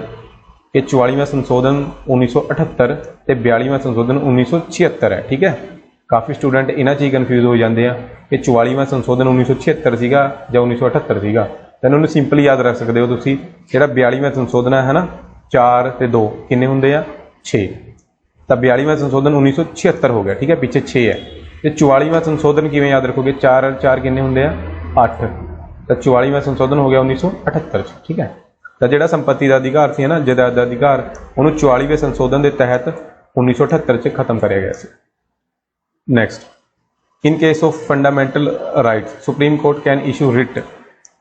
ਕਿ 44ਵਾਂ ਸੰਸ਼ੋਧਨ 1978 ਤੇ 42ਵਾਂ ਸੰਸ਼ੋਧਨ 1976 ਹੈ। ਠੀਕ ਹੈ, ਕਾफ़ी ਸਟੂਡੈਂਟ ਇਹਨਾਂ 'ਚ ਹੀ ਕਨਫਿਊਜ਼ ਹੋ ਜਾਂਦੇ ਆ ਕਿ 44ਵਾਂ ਸੰਸ਼ੋਧਨ 1976 ਸੀਗਾ ਜਾਂ 1978 ਸੀਗਾ। ਤਾਂ ਇਹਨਾਂ ਨੂੰ ਸਿੰਪਲੀ ਯਾਦ ਰੱਖ ਸਕਦੇ ਹੋ ਤੁਸੀਂ। ਜਿਹੜਾ 42ਵਾਂ ਸੰਸ਼ੋਧਨ ਹੈ ਨਾ, 4 ਤੇ 2 ਕਿੰਨੇ ਹੁੰਦੇ ਆ 6, ਤਾਂ 42ਵਾਂ ਸੰਸ਼ੋਧਨ 1976 ਹੋ ਗਿਆ। ਠੀਕ ਹੈ, ਪਿੱਛੇ 6 ਹੈ। ਤੇ 44ਵਾਂ ਸੰਸ਼ੋਧਨ ਕਿਵੇਂ ਯਾਦ ਰੱਖੋਗੇ? 4 4 ਕਿੰਨੇ ਹੁੰਦੇ ਆ 8, ਤਾਂ 44ਵਾਂ ਸੰਸ਼ੋਧਨ ਹੋ ਗਿਆ 1978 ਚ। ਠੀਕ ਹੈ, ਤਾਂ ਜਿਹੜਾ ਸੰਪत्ति ਦਾ ਅਧਿਕਾਰ ਸੀ ਨਾ, ਜਾਇਦਾਦ ਦਾ ਅਧਿਕਾਰ, ਉਹਨੂੰ 44ਵੇਂ ਸੰਸ਼ੋਧਨ ਦੇ ਤਹਿਤ 1978 ਚ ਖਤਮ ਕਰਿਆ ਗਿਆ ਸੀ। Next, in case of fundamental rights supreme court can issue writ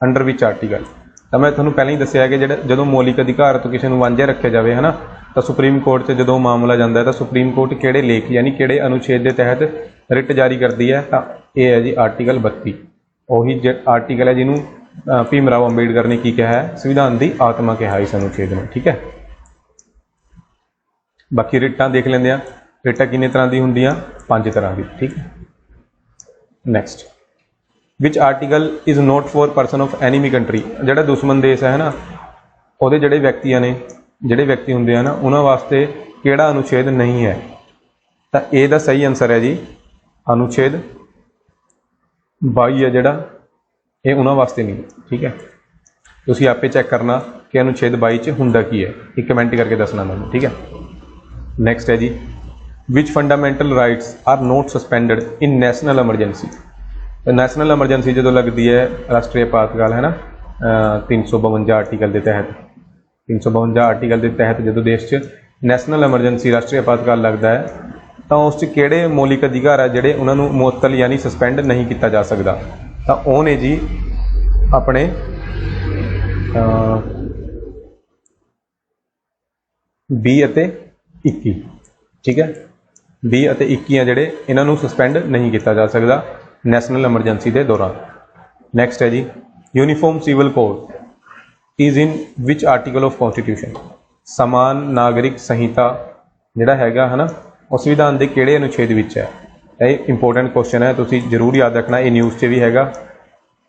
under which article. ਤਾਂ ਮੈਂ ਤੁਹਾਨੂੰ ਪਹਿਲਾਂ ਹੀ ਦੱਸਿਆ ਕਿ ਜਿਹੜਾ ਜਦੋਂ ਮੌਲਿਕ ਅਧਿਕਾਰ ਤੋਂ ਕਿਸੇ ਨੂੰ ਵਾਂਝਾ ਰੱਖਿਆ ਜਾਵੇ ਹੈ ਨਾ, ਤਾਂ ਸੁਪਰੀਮ ਕੋਰਟ 'ਚ ਜਦੋਂ ਮਾਮਲਾ ਜਾਂਦਾ ਹੈ ਤਾਂ ਸੁਪਰੀਮ ਕੋਰਟ ਕਿਹੜੇ ਲੇਖ ਯਾਨੀ ਕਿਹੜੇ ਅਨੁਛੇਦ ਦੇ ਤਹਿਤ ਰਿਟ ਜਾਰੀ ਕਰਦੀ ਹੈ? ਤਾਂ ਇਹ ਹੈ ਜੀ ਆਰਟੀਕਲ 32। ਉਹੀ ਆਰਟੀਕਲ ਹੈ ਜਿਹਨੂੰ ਭੀਮ ਰਾਓ ਅੰਬੇਡਕਰ ਨੇ ਕੀ ਕਿਹਾ ਹੈ? ਸੰਵਿਧਾਨ ਦੀ ਆਤਮਾ ਕਿਹਾ ਇਸ ਅਨੁਛੇਦ ਨੂੰ। ਠੀਕ ਹੈ, ਬਾਕੀ ਰਿਟਾਂ ਦੇਖ ਲੈਂਦੇ ਆ। ਰਿਟਾਂ ਕਿੰਨੇ ਤਰ੍ਹਾਂ ਦੀ ਹੁੰਦੀਆਂ? 5 ਤਰ੍ਹਾਂ ਦੀ। ਠੀਕ ਹੈ, next, which article is not for person of enemy country. ਜਿਹੜਾ ਦੁਸ਼ਮਣ ਦੇਸ਼ ਹੈ ਨਾ, ਉਹਦੇ ਜਿਹੜੇ ਵਿਅਕਤੀਆਂ ਨੇ, ਜਿਹੜੇ ਵਿਅਕਤੀ ਹੁੰਦੇ ਆ ਨਾ, ਉਹਨਾਂ ਵਾਸਤੇ ਕਿਹੜਾ ਅਨੁਛੇਦ ਨਹੀਂ ਹੈ? ਤਾਂ ਇਹਦਾ ਸਹੀ ਆਨਸਰ ਹੈ ਜੀ ਅਨੁਛੇਦ 22 ਹੈ ਜਿਹੜਾ, ਇਹ ਉਹਨਾਂ ਵਾਸਤੇ ਨਹੀਂ। ਠੀਕ ਹੈ, ਤੁਸੀਂ ਆਪੇ ਚੈੱਕ ਕਰਨਾ ਕਿ ਅਨੁਛੇਦ 22 ਚ ਹੁੰਦਾ ਕੀ ਹੈ, ਇੱਕ ਕਮੈਂਟ ਕਰਕੇ ਦੱਸਣਾ ਮੈਨੂੰ। ਠੀਕ ਹੈ, ਨੈਕਸਟ ਹੈ ਜੀ which fundamental rights are not suspended in national emergency. National emergency ਜਦੋਂ ਲੱਗਦੀ ਹੈ, ਰਾਸ਼ਟਰੀ ਆਪਾਤਕਾਲ ਹੈ ਨਾ, 352 ਆਰਟੀਕਲ ਦੇ ਤਹਿਤ, 352 ਆਰਟੀਕਲ ਦੇ ਤਹਿਤ ਜਦੋਂ ਦੇਸ਼ 'ਚ ਨੈਸ਼ਨਲ ਐਮਰਜੈਂਸੀ ਰਾਸ਼ਟਰੀ ਆਪਾਤਕਾਲ ਲੱਗਦਾ ਹੈ, ਤਾਂ ਉਸ 'ਚ ਕਿਹੜੇ ਮੌਲਿਕ ਅਧਿਕਾਰ ਹੈ ਜਿਹੜੇ ਉਹਨਾਂ ਨੂੰ ਮੁਅੱਤਲ ਯਾਨੀ ਸਸਪੈਂਡ ਨਹੀਂ ਕੀਤਾ ਜਾ ਸਕਦਾ? ਤਾਂ ਉਹ ਨੇ ਜੀ ਆਪਣੇ 20 ਅਤੇ 21। ਠੀਕ ਹੈ, 20 ਅਤੇ 21 ਆ ਜਿਹੜੇ, ਇਹਨਾਂ ਨੂੰ ਸਸਪੈਂਡ ਨਹੀਂ ਕੀਤਾ ਜਾ ਸਕਦਾ ਨੈਸ਼ਨਲ ਐਮਰਜੈਂਸੀ ਦੇ ਦੌਰਾਨ। ਨੈਕਸਟ ਹੈ ਜੀ uniform civil code is in which article of constitution. ਸਮਾਨ ਨਾਗਰਿਕ ਸੰਹਿਤਾ ਜਿਹੜਾ ਹੈਗਾ ਹੈ ਨਾ, ਉਹ ਸੰਵਿਧਾਨ ਦੇ ਕਿਹੜੇ ਅਨੁਛੇਦ ਵਿੱਚ ਹੈ? ਇਹ ਇੰਪੋਰਟੈਂਟ ਕੁਐਸਚਨ ਹੈ, ਤੁਸੀਂ ਜ਼ਰੂਰ ਯਾਦ ਰੱਖਣਾ। ਇਹ ਨਿਊਜ਼ 'ਚ ਵੀ ਹੈਗਾ।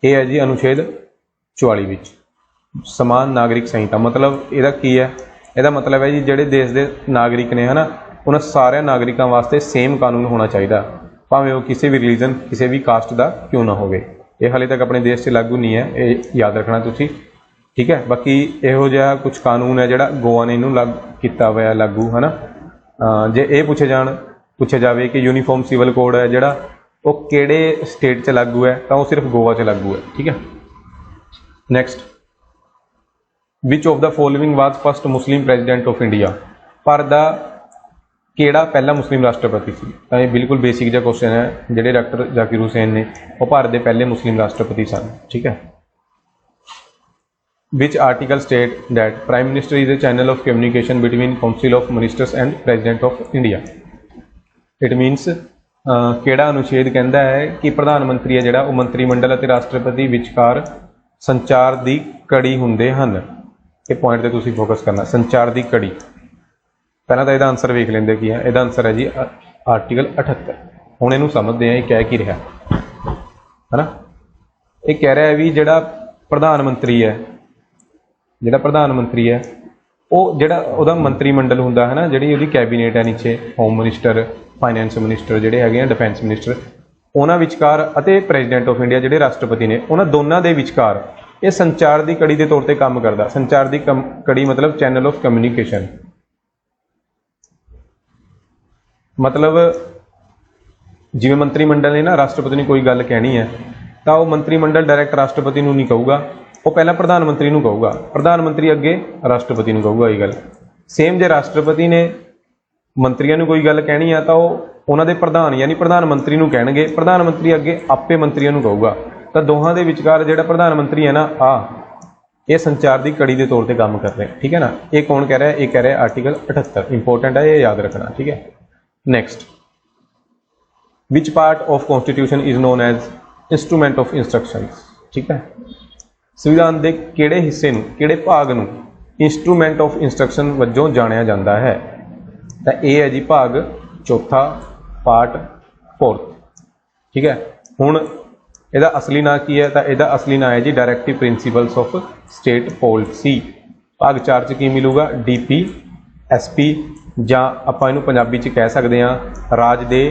ਇਹ ਹੈ ਜੀ ਅਨੁਛੇਦ 44 ਵਿੱਚ ਸਮਾਨ ਨਾਗਰਿਕ ਸੰਹਿਤਾ। ਮਤਲਬ ਇਹਦਾ ਕੀ ਹੈ? ਇਹਦਾ ਮਤਲਬ ਹੈ ਜੀ ਜਿਹੜੇ ਦੇਸ਼ ਦੇ ਨਾਗਰਿਕ ਨੇ ਹੈ ਨਾ, ਉਹਨਾਂ ਸਾਰਿਆਂ ਨਾਗਰਿਕਾਂ ਵਾਸਤੇ ਸੇਮ ਕਾਨੂੰਨ ਹੋਣਾ ਚਾਹੀਦਾ, ਭਾਵੇਂ ਉਹ ਕਿਸੇ ਵੀ ਰਿਲੀਜਨ, ਕਿਸੇ ਵੀ ਕਾਸਟ ਦਾ ਕਿਉਂ ਨਾ ਹੋਵੇ। ਇਹ ਹਾਲੇ ਤੱਕ ਆਪਣੇ ਦੇਸ਼ 'ਚ ਲਾਗੂ ਨਹੀਂ ਹੈ, ਇਹ ਯਾਦ ਰੱਖਣਾ ਤੁਸੀਂ। ਠੀਕ ਹੈ, ਬਾਕੀ ਇਹੋ ਜਿਹਾ ਕੁਝ ਕਾਨੂੰਨ ਹੈ ਜਿਹੜਾ ਗੋਆ ਨੇ ਇਹਨੂੰ ਕੀਤਾ ਹੋਇਆ ਲਾਗੂ ਹੈ ਨਾ। ਜੇ ਇਹ ਪੁੱਛਿਆ ਜਾਵੇ ਕਿ ਯੂਨੀਫਾਰਮ ਸਿਵਲ ਕੋਡ ਹੈ ਜਿਹੜਾ, ਉਹ ਕਿਹੜੇ ਸਟੇਟ 'ਚ ਲਾਗੂ ਹੈ, ਤਾਂ ਉਹ ਸਿਰਫ ਗੋਆ 'ਚ ਲਾਗੂ ਹੈ। ਠੀਕ ਹੈ, next, which of the following was first Muslim president of India. Bharat ਦਾ ਕਿਹੜਾ ਪਹਿਲਾ ਮੁਸਲਿਮ ਰਾਸ਼ਟਰਪਤੀ ਸੀ? ਤਾਂ ਇਹ ਬਿਲਕੁਲ ਬੇਸਿਕ ਜਿਹਾ ਕੁਐਸਚਨ ਹੈ। ਜਿਹੜੇ ਡਾਕਟਰ ਜ਼ਾਕਿਰ ਹੁਸੈਨ ਨੇ, ਉਹ ਭਾਰਤ ਦੇ ਪਹਿਲੇ ਮੁਸਲਿਮ ਰਾਸ਼ਟਰਪਤੀ ਸਨ। ਠੀਕ ਹੈ, which article state that prime minister is a channel of communication between council of ministers and president of India? it means ਕਿਹੜਾ ਅਨੁਛੇਦ ਕਹਿੰਦਾ ਹੈ ਕਿ ਪ੍ਰਧਾਨ ਮੰਤਰੀ ਹੈ ਜਿਹੜਾ, ਉਹ ਮੰਤਰੀ ਮੰਡਲ ਅਤੇ ਰਾਸ਼ਟਰਪਤੀ ਵਿਚਕਾਰ ਸੰਚਾਰ ਦੀ ਕੜੀ ਹੁੰਦੇ ਹਨ। ਇਹ ਪੁਆਇੰਟ ਤੇ ਤੁਸੀਂ ਫੋਕਸ ਕਰਨਾ, ਸੰਚਾਰ ਦੀ ਕੜੀ। ਪਹਿਲਾਂ ਤਾਂ ਇਹਦਾ ਆਨਸਰ ਵੇਖ ਲੈਂਦੇ ਕੀ ਹੈ। ਇਹਦਾ ਆਨਸਰ ਹੈ ਜੀ ਆਰਟੀਕਲ 78। ਹੁਣ ਇਹਨੂੰ ਸਮਝਦੇ ਹਾਂ ਇਹ ਕਹਿ ਕੀ ਰਿਹਾ ਹੈ ਨਾ। ਇਹ ਕਹਿ ਰਿਹਾ ਹੈ ਵੀ ਜਿਹੜਾ ਪ੍ਰਧਾਨ ਮੰਤਰੀ ਹੈ, ਉਹ ਜਿਹੜਾ ਉਹਦਾ ਮੰਤਰੀ ਮੰਡਲ ਹੁੰਦਾ ਹੈ ਨਾ, ਜਿਹੜੀ ਉਹਦੀ ਕੈਬਨਿਟ ਹੈ ਨੀਚੇ, ਹੋਮ ਮਿਨਿਸਟਰ, ਫਾਈਨੈਂਸ ਮਿਨਿਸਟਰ ਜਿਹੜੇ ਹੈਗੇ ਆ, ਡਿਫੈਂਸ ਮਿਨਿਸਟਰ, ਉਹਨਾਂ ਵਿਚਕਾਰ ਅਤੇ ਪ੍ਰੈਜ਼ੀਡੈਂਟ ਆਫ ਇੰਡੀਆ ਜਿਹੜੇ ਰਾਸ਼ਟਰਪਤੀ ਨੇ, ਉਹਨਾਂ ਦੋਨਾਂ ਦੇ ਵਿਚਕਾਰ ਇਹ ਸੰਚਾਰ ਦੀ ਕੜੀ ਦੇ ਤੌਰ ਤੇ ਕੰਮ ਕਰਦਾ। ਸੰਚਾਰ ਦੀ ਕੜੀ ਮਤਲਬ ਚੈਨਲ ਆਫ ਕਮਿਊਨੀਕੇਸ਼ਨ। ਮਤਲਬ ਜਿਵੇਂ ਮੰਤਰੀ ਮੰਡਲ ਨੇ ਨਾ, ਰਾਸ਼ਟਰਪਤੀ ਨੇ ਕੋਈ ਗੱਲ ਕਹਿਣੀ ਹੈ, ਤਾਂ ਉਹ ਮੰਤਰੀ ਮੰਡਲ ਡਾਇਰੈਕਟ ਰਾਸ਼ਟਰਪਤੀ ਨੂੰ ਨਹੀਂ ਕਹੂਗਾ, ਉਹ ਪਹਿਲਾਂ ਪ੍ਰਧਾਨ ਮੰਤਰੀ ਨੂੰ ਕਹੂਗਾ, ਪ੍ਰਧਾਨ ਮੰਤਰੀ ਅੱਗੇ ਰਾਸ਼ਟਰਪਤੀ ਨੂੰ ਕਹੂਗਾ ਇਹ ਗੱਲ। ਸੇਮ ਜੇ ਰਾਸ਼ਟਰਪਤੀ ਨੇ ਮੰਤਰੀਆਂ ਨੂੰ ਕੋਈ ਗੱਲ ਕਹਿਣੀ ਆ, ਤਾਂ ਉਹ ਉਹਨਾਂ ਦੇ ਪ੍ਰਧਾਨ ਯਾਨੀ ਪ੍ਰਧਾਨ ਮੰਤਰੀ ਨੂੰ ਕਹਿਣਗੇ, ਪ੍ਰਧਾਨ ਮੰਤਰੀ ਅੱਗੇ ਆਪੇ ਮੰਤਰੀਆਂ ਨੂੰ ਕਹੂਗਾ। ਤਾਂ ਦੋਹਾਂ ਦੇ ਵਿਚਕਾਰ ਜਿਹੜਾ ਪ੍ਰਧਾਨ ਮੰਤਰੀ ਹੈ ਨਾ, ਇਹ ਸੰਚਾਰ ਦੀ ਕੜੀ ਦੇ ਤੌਰ ਤੇ ਕੰਮ ਕਰ ਰਿਹਾ। ਠੀਕ ਹੈ ਨਾ। ਇਹ ਕੌਣ ਕਹਿ ਰਿਹਾ? ਇਹ ਕਹਿ ਰਿਹਾ ਆਰਟੀਕਲ 78। ਇੰਪੋਰਟੈਂਟ ਹੈ, ਇਹ ਯਾਦ ਰੱਖਣਾ। ਠੀਕ ਹੈ, next, which part of constitution is known as instrument of instructions. ਠੀਕ ਹੈ, ਸੰਵਿਧਾਨ ਦੇ ਕਿਹੜੇ ਹਿੱਸੇ ਨੂੰ, ਕਿਹੜੇ ਭਾਗ ਨੂੰ ਇੰਸਟਰੂਮੈਂਟ ਆਫ ਇੰਸਟਰਕਸ਼ਨ ਵਜੋਂ ਜਾਣਿਆ ਜਾਂਦਾ ਹੈ? ਤਾਂ ਇਹ ਹੈ ਜੀ ਭਾਗ ਚੌਥਾ, ਪਾਰਟ 4। ਠੀਕ ਹੈ, ਹੁਣ ਇਹਦਾ ਅਸਲੀ ਨਾਂ ਕੀ ਹੈ? ਤਾਂ ਇਹਦਾ ਅਸਲੀ ਨਾਂ ਹੈ ਜੀ directive principals of state policy. ਭਾਗ 4 'ਚ ਕੀ ਮਿਲੂਗਾ? DPSP, ਜਾਂ ਆਪਾਂ ਇਹਨੂੰ ਪੰਜਾਬੀ 'ਚ ਕਹਿ ਸਕਦੇ ਹਾਂ ਰਾਜ ਦੇ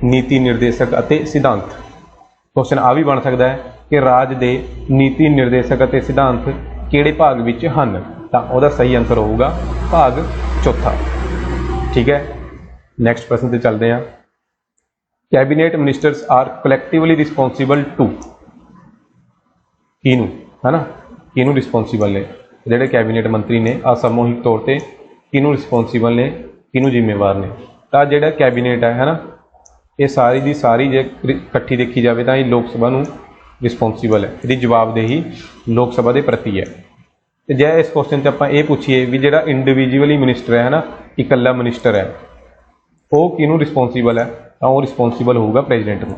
ਨੀਤੀ ਨਿਰਦੇਸ਼ਕ ਅਤੇ ਸਿਧਾਂਤ। ਕੁਐਸਚਨ ਆ ਵੀ ਬਣ ਸਕਦਾ ਹੈ ਕਿ ਰਾਜ ਦੇ ਨੀਤੀ ਨਿਰਦੇਸ਼ਕ ਅਤੇ ਸਿਧਾਂਤ ਕਿਹੜੇ ਭਾਗ ਵਿੱਚ ਹਨ? ਤਾਂ ਉਹਦਾ ਸਹੀ ਆਨਸਰ ਹੋਊਗਾ ਭਾਗ ਚੌਥਾ। ਠੀਕ ਹੈ, ਨੈਕਸਟ ਪ੍ਰਸ਼ਨ ਤੇ ਚੱਲਦੇ ਹਾਂ। Cabinet ministers are collectively responsible to, ਕਿਹਨੂੰ, ਹੈ ਨਾ, ਕਿਹਨੂੰ ਰਿਸਪੋਂਸੀਬਲ ਨੇ? ਜਿਹੜੇ ਕੈਬਨਿਟ ਮੰਤਰੀ ਨੇ ਆ ਸਮੂਹਿਕ ਤੌਰ ਤੇ ਕਿਹਨੂੰ ਰਿਸਪੋਂਸੀਬਲ ਨੇ, ਕਿਹਨੂੰ ਜ਼ਿੰਮੇਵਾਰ ਨੇ? ਤਾਂ ਜਿਹੜਾ ਕੈਬਨਿਟ ਹੈ ਨਾ, ਇਹ ਸਾਰੀ ਦੀ ਸਾਰੀ ਜੇ ਇਕੱਠੀ ਦੇਖੀ ਜਾਵੇ ਤਾਂ ਇਹ ਲੋਕ ਸਭਾ ਨੂੰ ਰਿਸਪੋਂਸੀਬਲ ਹੈ, ਇਹਦੀ ਜਵਾਬਦੇਹੀ ਲੋਕ ਸਭਾ ਦੇ ਪ੍ਰਤੀ ਹੈ। ਤੇ ਜੇ ਇਸ ਕੁਐਸਚਨ 'ਚ ਆਪਾਂ ਇਹ ਪੁੱਛੀਏ ਵੀ ਜਿਹੜਾ ਇੰਡੀਵਿਜੂਅਲੀ ਮਿਨਿਸਟਰ ਹੈ ਨਾ, ਇਕੱਲਾ ਮਿਨਿਸਟਰ ਹੈ, ਉਹ ਕਿਹਨੂੰ ਰਿਸਪੋਂਸੀਬਲ ਹੈ? ਤਾਂ ਉਹ ਰਿਸਪੋਂਸੀਬਲ ਹੋਊਗਾ ਪ੍ਰੈਜ਼ੀਡੈਂਟ ਨੂੰ।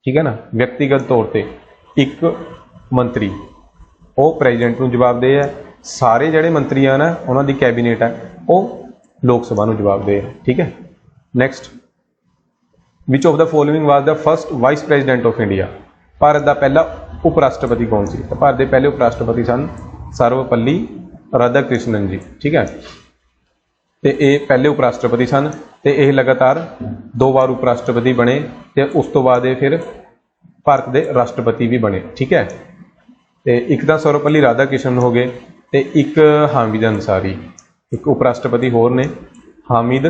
ਠੀਕ ਹੈ ਨਾ, ਵਿਅਕਤੀਗਤ ਤੌਰ ਤੇ ਇੱਕ ਮੰਤਰੀ ਉਹ ਪ੍ਰੈਜ਼ੀਡੈਂਟ ਨੂੰ ਜਵਾਬਦੇਹ ਹੈ। ਸਾਰੇ ਜਿਹੜੇ ਮੰਤਰੀ ਆ ਨਾ, ਉਹਨਾਂ ਦੀ ਕੈਬਨਿਟ ਹੈ, ਉਹ ਲੋਕ ਸਭਾ ਨੂੰ ਜਵਾਬਦੇਹ ਹੈ। ਠੀਕ ਹੈ, next, which of the following was the first vice president of India? Bharat ਦਾ ਪਹਿਲਾ ਉਪ ਰਾਸ਼ਟਰਪਤੀ ਕੌਣ ਸੀ? ਤਾਂ ਭਾਰਤ ਦੇ ਪਹਿਲੇ ਉਪ ਰਾਸ਼ਟਰਪਤੀ ਸਨ ਸਰਵਪੱਲੀ ਰਾਧਾਕ੍ਰਿਸ਼ਨਨ ਜੀ। ਠੀਕ ਹੈ, ਤੇ ਇਹ ਪਹਿਲੇ ਉਪ ਰਾਸ਼ਟਰਪਤੀ ਸਨ ਤੇ ਇਹ ਲਗਾਤਾਰ 2 ਵਾਰ ਉਪ ਰਾਸ਼ਟਰਪਤੀ ਬਣੇ ਤੇ ਉਸ ਤੋਂ ਬਾਅਦ ਇਹ ਫਿਰ ਭਾਰਤ ਦੇ ਰਾਸ਼ਟਰਪਤੀ ਵੀ ਬਣੇ। ਠੀਕ ਹੈ, ਤੇ ਇੱਕ ਤਾਂ ਸਰਵਪੱਲੀ ਰਾਧਾਕ੍ਰਿਸ਼ਨਨ ਹੋ ਗਏ ਤੇ ਇੱਕ ਹਾਮਿਦ ਅੰਸਾਰੀ, ਇੱਕ ਉਪ ਰਾਸ਼ਟਰਪਤੀ ਹੋਰ ਨੇ ਹਾਮਿਦ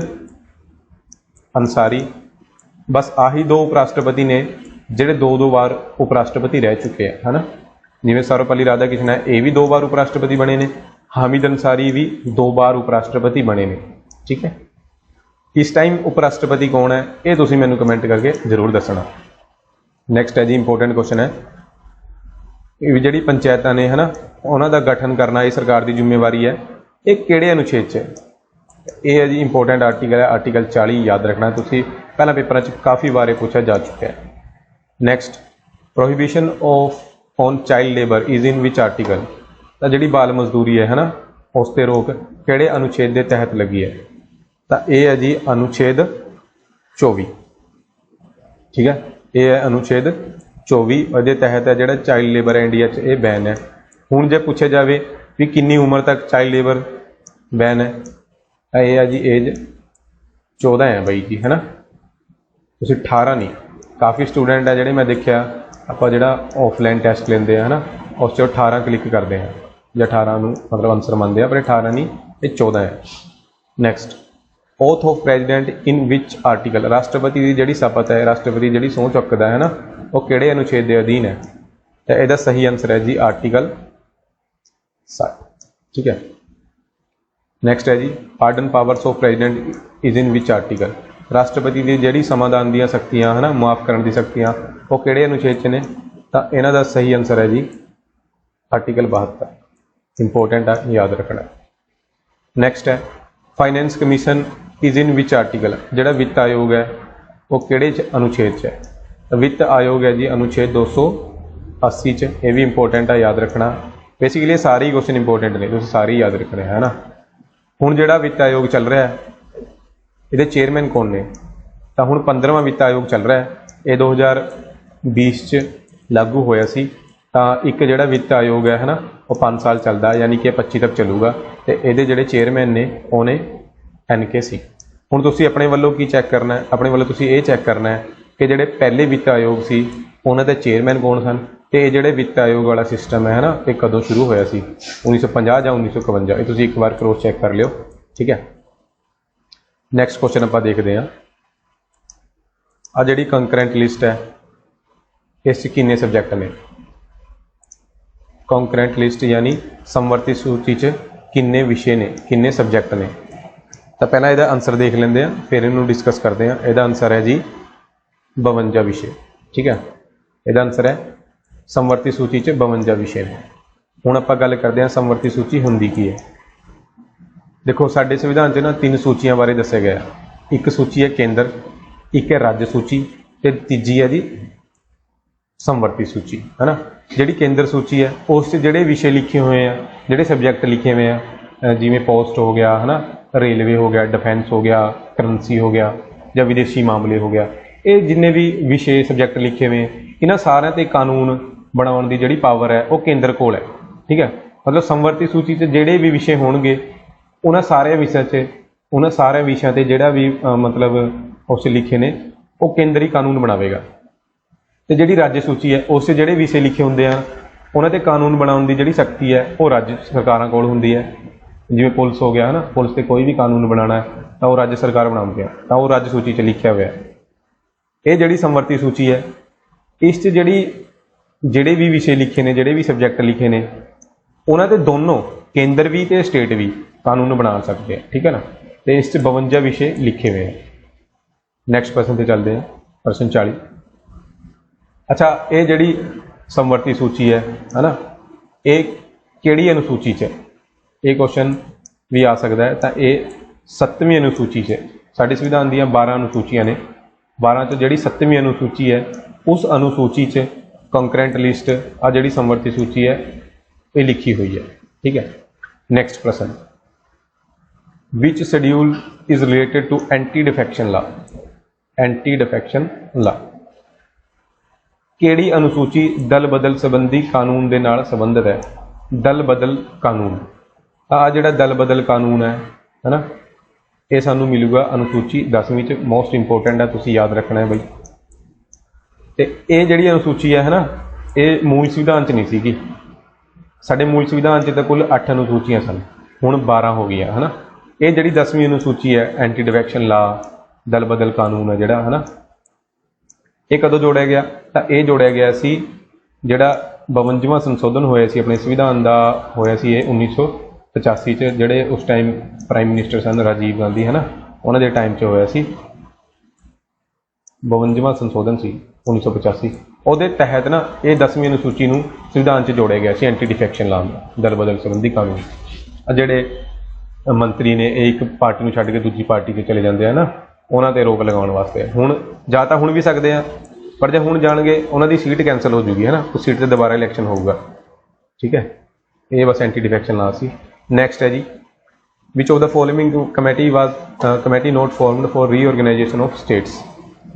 ਅੰਸਾਰੀ। ਬਸ ਆਹੀ 2 ਉਪ ਰਾਸ਼ਟਰਪਤੀ ਨੇ ਜਿਹੜੇ 2-2 ਵਾਰ ਉਪ ਰਾਸ਼ਟਰਪਤੀ ਰਹਿ ਚੁੱਕੇ ਆ, ਹੈ ਨਾ। ਜਿਵੇਂ ਸਰਵਪੱਲੀ ਰਾਧਾਕ੍ਰਿਸ਼ਨਨ ਹੈ, ਇਹ ਵੀ 2 ਵਾਰ ਉਪ ਰਾਸ਼ਟਰਪਤੀ ਬਣੇ ਨੇ, ਹਾਮਿਦ ਅੰਸਾਰੀ ਵੀ 2 ਵਾਰ ਉਪ ਰਾਸ਼ਟਰਪਤੀ ਬਣੇ ਨੇ। ਠੀਕ ਹੈ, ਇਸ ਟਾਈਮ ਉਪ ਰਾਸ਼ਟਰਪਤੀ ਕੌਣ ਹੈ ਇਹ ਤੁਸੀਂ ਮੈਨੂੰ ਕਮੈਂਟ ਕਰਕੇ ਜ਼ਰੂਰ ਦੱਸਣਾ। ਨੈਕਸਟ ਹੈ ਜੀ ਇੰਪੋਰਟੈਂਟ ਕੁਐਸਚਨ ਹੈ, ਇਹ ਜਿਹੜੀ ਪੰਚਾਇਤਾਂ ਨੇ, ਹੈ ਨਾ, ਉਹਨਾਂ ਦਾ ਗਠਨ ਕਰਨਾ ਇਹ ਸਰਕਾਰ ਦੀ ਜ਼ਿੰਮੇਵਾਰੀ ਹੈ। ਇਹ ਕਿਹੜੇ ਅਨੁਛੇਦ 'ਚ ਹੈ? ਇਹ ਹੈ ਜੀ ਇੰਪੋਰਟੈਂਟ ਆਰਟੀਕਲ ਹੈ, ਆਰਟੀਕਲ 40 ਯਾਦ ਰੱਖਣਾ ਤੁਸੀਂ, ਪਹਿਲਾਂ ਪੇਪਰਾਂ 'ਚ ਕਾਫੀ ਵਾਰ ਪੁੱਛਿਆ ਜਾ ਚੁੱਕਿਆ ਹੈ। Next, prohibition of on child labour is in which article? ਤਾਂ ਜਿਹੜੀ ਬਾਲ ਮਜ਼ਦੂਰੀ ਹੈ ਨਾ, ਉਸ 'ਤੇ ਰੋਕ ਕਿਹੜੇ ਅਨੁਛੇਦ ਦੇ ਤਹਿਤ ਲੱਗੀ ਹੈ? ਤਾਂ ਇਹ ਹੈ ਜੀ ਅਨੁਛੇਦ 24। ਠੀਕ ਹੈ, ਇਹ ਹੈ ਅਨੁਛੇਦ 24, ਉਹਦੇ ਤਹਿਤ ਹੈ ਜਿਹੜਾ ਚਾਈਲਡ ਲੇਬਰ ਹੈ ਇੰਡੀਆ 'ਚ ਇਹ ਬੈਨ ਹੈ। ਹੁਣ ਜੇ ਪੁੱਛਿਆ ਜਾਵੇ ਵੀ ਕਿੰਨੀ ਉਮਰ ਤੱਕ ਚਾਈਲਡ ਲੇਬਰ ਬੈਨ ਹੈ, ਤਾਂ ਇਹ ਹੈ ਜੀ ਏਜ 14 ਹੈ ਬਾਈ ਜੀ, ਹੈ ਨਾ, ਤੁਸੀਂ 18 ਨਹੀਂ। ਕਾਫੀ ਸਟੂਡੈਂਟ ਹੈ ਜਿਹੜੇ ਮੈਂ ਦੇਖਿਆ, ਆਪਾਂ ਜਿਹੜਾ ਆਫਲਾਈਨ ਟੈਸਟ ਲੈਂਦੇ ਆ, ਹੈ ਨਾ, ਉਸ 'ਚ 18 ਕਲਿੱਕ ਕਰਦੇ ਹਾਂ ਜਾਂ 18 ਨੂੰ ਮਤਲਬ ਆਨਸਰ ਮੰਨਦੇ ਆ, ਪਰ 18 ਨਹੀਂ, ਇਹ 14 ਹੈ। Next, oath of president in which article? ਰਾਸ਼ਟਰਪਤੀ ਦੀ ਜਿਹੜੀ ਸ਼ਪਥ ਹੈ, ਰਾਸ਼ਟਰਪਤੀ ਜਿਹੜੀ ਸਹੁੰ ਚੁੱਕਦਾ ਹੈ ਨਾ, ਉਹ ਕਿਹੜੇ ਅਨੁਛੇਦ ਦੇ ਅਧੀਨ ਹੈ? ਤਾਂ ਇਹਦਾ ਸਹੀ ਆਨਸਰ ਹੈ ਜੀ ਆਰਟੀਕਲ 60। ਠੀਕ ਹੈ, ਨੈਕਸਟ ਹੈ ਜੀ pardon powers of president is in which article? ਰਾਸ਼ਟਰਪਤੀ ਦੀ ਜਿਹੜੀ ਸਮਾਧਾਨ ਦੀਆਂ ਸ਼ਕਤੀਆਂ, ਹੈ ਨਾ, ਮੁਆਫ ਕਰਨ ਦੀ ਸ਼ਕਤੀਆਂ, ਉਹ ਕਿਹੜੇ ਅਨੁਛੇਦ 'ਚ ਨੇ? ਤਾਂ ਇਹਨਾਂ ਦਾ ਸਹੀ ਆਨਸਰ ਹੈ ਜੀ ਆਰਟੀਕਲ 72। ਇੰਪੋਰਟੈਂਟ ਆ, ਯਾਦ ਰੱਖਣਾ। ਨੈਕਸਟ ਹੈ finance commission is in which article? ਜਿਹੜਾ ਵਿੱਤ ਆਯੋਗ ਹੈ ਉਹ ਕਿਹੜੇ ਅਨੁਛੇਦ 'ਚ ਹੈ? ਵਿੱਤ ਆਯੋਗ ਹੈ ਜੀ ਅਨੁਛੇਦ 280 'ਚ। ਇਹ ਵੀ ਇੰਪੋਰਟੈਂਟ ਆ, ਯਾਦ ਰੱਖਣਾ। ਬੇਸਿਕਲੀ ਇਹ ਸਾਰੇ ਹੀ ਕੁਐਸਚਨ ਇੰਪੋਰਟੈਂਟ ਨੇ, ਤੁਸੀਂ ਸਾਰੇ ਹੀ ਯਾਦ ਰੱਖਣੇ, ਹੈ ਨਾ। ਹੁਣ ਜਿਹੜਾ ਵਿੱਤ ਆਯੋਗ ਚੱਲ ਰਿਹਾ ਹੈ, ਇਹਦੇ ਚੇਅਰਮੈਨ ਕੌਣ ਨੇ? ਤਾਂ ਹੁਣ 15ਵਾਂ ਵਿੱਤ ਆਯੋਗ ਚੱਲ ਰਿਹਾ ਹੈ, ਇਹ 2020 'ਚ ਲਾਗੂ ਹੋਇਆ ਸੀ। ਤਾਂ ਇੱਕ ਜਿਹੜਾ ਵਿੱਤ ਆਯੋਗ ਹੈ ਨਾ, ਉਹ 5 ਸਾਲ ਚੱਲਦਾ, ਯਾਨੀ ਕਿ 25 ਤੱਕ ਚੱਲੂਗਾ, ਤੇ ਇਹਦੇ ਜਿਹੜੇ ਚੇਅਰਮੈਨ ਨੇ ਉਹ ਨੇ NK ਸਿੰਘ। ਹੁਣ ਤੁਸੀਂ ਆਪਣੇ ਵੱਲੋਂ ਕੀ ਚੈੱਕ ਕਰਨਾ ਹੈ? ਆਪਣੇ ਵੱਲੋਂ ਤੁਸੀਂ ਇਹ ਚੈੱਕ ਕਰਨਾ ਹੈ ਕਿ ਜਿਹੜੇ ਪਹਿਲੇ ਵਿੱਤ ਆਯੋਗ ਸੀ ਉਹਨਾਂ ਦੇ ਚੇਅਰਮੈਨ ਕੌਣ ਸਨ, ਤੇ ਇਹ ਜਿਹੜੇ ਵਿੱਤ ਆਯੋਗ ਵਾਲਾ ਸਿਸਟਮ ਹੈ ਨਾ, ਇਹ ਕਦੋਂ ਸ਼ੁਰੂ ਹੋਇਆ ਸੀ, 1950 ਜਾਂ 1951? ਇਹ ਤੁਸੀਂ ਇੱਕ ਵਾਰ ਕ੍ਰੋਸ ਚੈੱਕ ਕਰ ਲਿਓ। ਠੀਕ ਹੈ, ਨੈਕਸਟ ਕੁਐਸਚਨ ਆਪਾਂ ਦੇਖਦੇ ਹਾਂ। ਆ ਜਿਹੜੀ ਕੰਕਰੈਂਟ ਲਿਸਟ ਹੈ, ਇਸ 'ਚ ਕਿੰਨੇ ਸਬਜੈਕਟ ਨੇ? ਕੰਕਰੈਂਟ ਲਿਸਟ ਯਾਨੀ ਸਮਵਰਤੀ ਸੂਚੀ 'ਚ ਕਿੰਨੇ ਵਿਸ਼ੇ ਨੇ, ਕਿੰਨੇ ਸਬਜੈਕਟ ਨੇ? ਤਾਂ ਪਹਿਲਾਂ ਇਹਦਾ ਆਨਸਰ ਦੇਖ ਲੈਂਦੇ ਹਾਂ, ਫਿਰ ਇਹਨੂੰ ਡਿਸਕਸ ਕਰਦੇ ਹਾਂ। ਇਹਦਾ ਆਨਸਰ ਹੈ ਜੀ 52 ਵਿਸ਼ੇ। ਠੀਕ ਹੈ, ਇਹਦਾ ਆਨਸਰ ਹੈ ਸਮਵਰਤੀ ਸੂਚੀ 'ਚ 52 ਵਿਸ਼ੇ ਨੇ। ਹੁਣ ਆਪਾਂ ਗੱਲ ਕਰਦੇ ਹਾਂ ਸਮਵਰਤੀ ਸੂਚੀ ਹੁੰਦੀ ਕੀ ਹੈ। ਦੇਖੋ ਸਾਡੇ ਸੰਵਿਧਾਨ 'ਚ ਨਾ 3 ਸੂਚੀਆਂ ਬਾਰੇ ਦੱਸਿਆ ਗਿਆ। ਇੱਕ ਸੂਚੀ ਹੈ ਕੇਂਦਰ, ਇੱਕ ਹੈ ਰਾਜ ਸੂਚੀ, ਤੇ ਤੀਜੀ ਹੈ ਜੀ ਸਮਵਰਤੀ ਸੂਚੀ, ਹੈ ਨਾ। ਜਿਹੜੀ ਕੇਂਦਰ ਸੂਚੀ ਹੈ ਉਸ 'ਚ ਜਿਹੜੇ ਵਿਸ਼ੇ ਲਿਖੇ ਹੋਏ ਆ, ਜਿਹੜੇ ਸਬਜੈਕਟ ਲਿਖੇ ਹੋਏ ਆ, ਜਿਵੇਂ ਪੋਸਟ ਹੋ ਗਿਆ, ਹੈ ਨਾ, ਰੇਲਵੇ ਹੋ ਗਿਆ, ਡਿਫੈਂਸ ਹੋ ਗਿਆ, ਕਰੰਸੀ ਹੋ ਗਿਆ, ਜਾਂ ਵਿਦੇਸ਼ੀ ਮਾਮਲੇ ਹੋ ਗਿਆ, ਇਹ ਜਿੰਨੇ ਵੀ ਵਿਸ਼ੇ ਸਬਜੈਕਟ ਲਿਖੇ ਹੋਏ इन्हां सारिਆਂ ते कानून बनाउण दी जिहड़ी पावर है वो केंद्र कोल है। ठीक है, मतलब समवर्ती सूची च जिहड़े भी विषय होणगे उन्हां सारे विषयां ते जिहड़ा भी मतलब उस लिखे ने वो केंद्र ही कानून बनावेगा। तो जिहड़ी राज्य सूची है उस जिहड़े विषय लिखे हुंदे आ उन्हां ते कानून बनाउण दी जिहड़ी शक्ति है वो राज्य सरकारां कोल हुंदी है। जिवें पुलिस हो गया है ना, पुलिस ते कोई भी कानून बनाना है तो वो राज्य सरकार बनाउंदी है, तो वो राज्य सूची च लिखिया होया है। ये जिहड़ी समवर्ती सूची है इस च जिहड़े भी विषय लिखे ने, जिहड़े भी सबजैक्ट लिखे ने, उन्हां ते दोनों केंद्र भी ते स्टेट भी कानून बना सकते हैं। ठीक है ना, तो इस 52 विषय लिखे हुए हैं। नैक्सट प्रश्न पे चलते हैं, प्रश्न 40। अच्छा, ये जिहड़ी समवर्ती सूची है ना, ये किहड़ी अनुसूची च, ये क्वेश्चन भी आ सकता है। तो ये 7वीं अनुसूची से, साडे संविधान दी 12 अनुसूचियां ने, 12 तो जिहड़ी 7वीं अनुसूची है उस अनुसूची च कंकरेंट लिस्ट आ जिहड़ी समवर्ती सूची है ये लिखी हुई है। ठीक है, नैक्सट प्रश्न, which schedule is related to anti defection law. Anti defection law किहड़ी अनुसूची दल बदल संबंधी कानून दे नाल संबंधित है। दल बदल कानून, आ जिहड़ा दल बदल कानून है ना, ये सानू मिलूगा अनुसूची 10वीं च। मोस्ट इंपोर्टेंट है, तुसीं याद रखना है बई। तो ये जिहड़ी अनुसूची है ना, ये मूल संविधान च नहीं सीगी। साडे मूल संविधान च तो कुल 8 अनुसूचियां सन, हुण 12 हो गई है ना। ये जिहड़ी 10वीं अनुसूची है एंटी डिफेक्शन लॉ, दल बदल कानून है जिहड़ा है ना, ये कदों जोड़िया गया? तो ये जोड़िया गया सी जिहड़ा 52वां संशोधन होया सी अपने संविधान का, होया सी 1985 च, जिहड़े उस टाइम प्राइम मिनिस्टर सन राजीव गांधी है ना, उन्होंने टाइम च होया सी 52वां संशोधन सी 1985। ਉਹਦੇ तहत ना ये 10वीं अनुसूची ਨੂੰ संविधान च जोड़िया गया सी एंटी डिफेक्शन लॉ, दल बदल संबंधी कानून। ਜਿਹੜੇ मंत्री ने एक पार्टी ਨੂੰ ਛੱਡ के दूजी पार्टी ਤੇ चले जाते हैं ना, उन्होंने ते रोक लगाने वास्ते हुण ਜਾਂ ਤਾਂ ਹੁਣ भी सकते हैं, पर जो हुण जाणगे उन्हों की सीट कैंसल हो जूगी है ना, उस सीट से दोबारा इलैक्शन होगा। ठीक है, ये बस एंटी डिफेक्शन लॉ सी। नैक्सट है जी, which of the following committee not formed for reorganisation of states.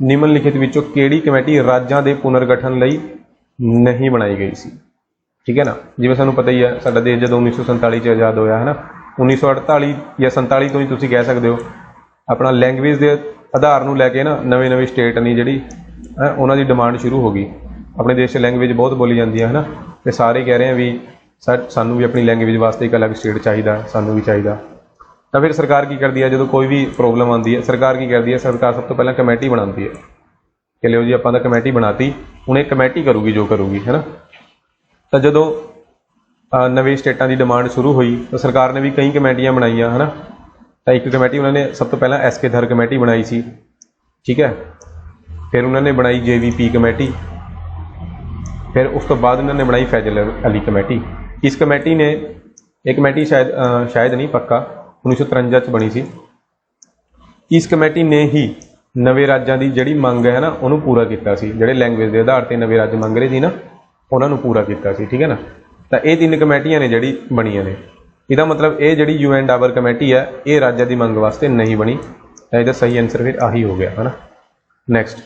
निम्नलिखित विचों किहड़ी कमेटी राज्यां दे पुनर्गठन लई नहीं बनाई गई सी। ठीक है ना, जिवें सानूं पता ही है साडा देश जदों 1947 च आज़ाद होया है ना, 1948 या 47 तो ही तुसीं कह सकते हो, अपना लैंगवेज के आधार नूं लैके ना नवे नवे स्टेट ने जिहड़ी उन्हां दी डिमांड शुरू हो गई। अपने देश च लैंगवेज बहुत बोली जाती है ना, तो सारे कह रहे हैं भी सानूं भी अपनी लैंगवेज वास्ते एक अलग स्टेट चाहिए, सानूं भी चाहिए। तो फिर सरकार की करती है, जो कोई भी प्रॉब्लम आती है सरकार की करती है, सरकार सब तो पहले कमेटी बनाती है कि लो जी आपां तां कमेटी बनाती, हुण एक कमेटी करूगी जो करूगी है ना। तो जो नवे स्टेटां की डिमांड शुरू हुई तो सरकार ने भी कई कमेटियां बनाईयां है ना। तो एक कमेटी उन्होंने सब तो पहला SK धर कमेटी बनाई सी। ठीक है, फिर उन्होंने बनाई JVP कमेटी, फिर उस तो बाद उन्होंने बनाई फैजल अली कमेटी। इस कमेटी ने, एक कमेटी शायद नहीं पक्का 1953 च बनी सी। इस कमेटी ने ही नवे राज्यों की जिहड़ी मंग है ना उन्होंने पूरा किया सी, जिहड़े लैंगवेज के आधार पर नवे राज्य मंग रहे थे ना उन्होंने पूरा किया सी। ठीक है ना, तो ये 3 कमेटियां ने जिहड़ी बनिया ने। इसका मतलब ये जिहड़ी UN डाबर कमेटी है ये राज्य की मंग वास्ते नहीं बनी, तो इसका सही आंसर फिर आही हो गया है ना। Next,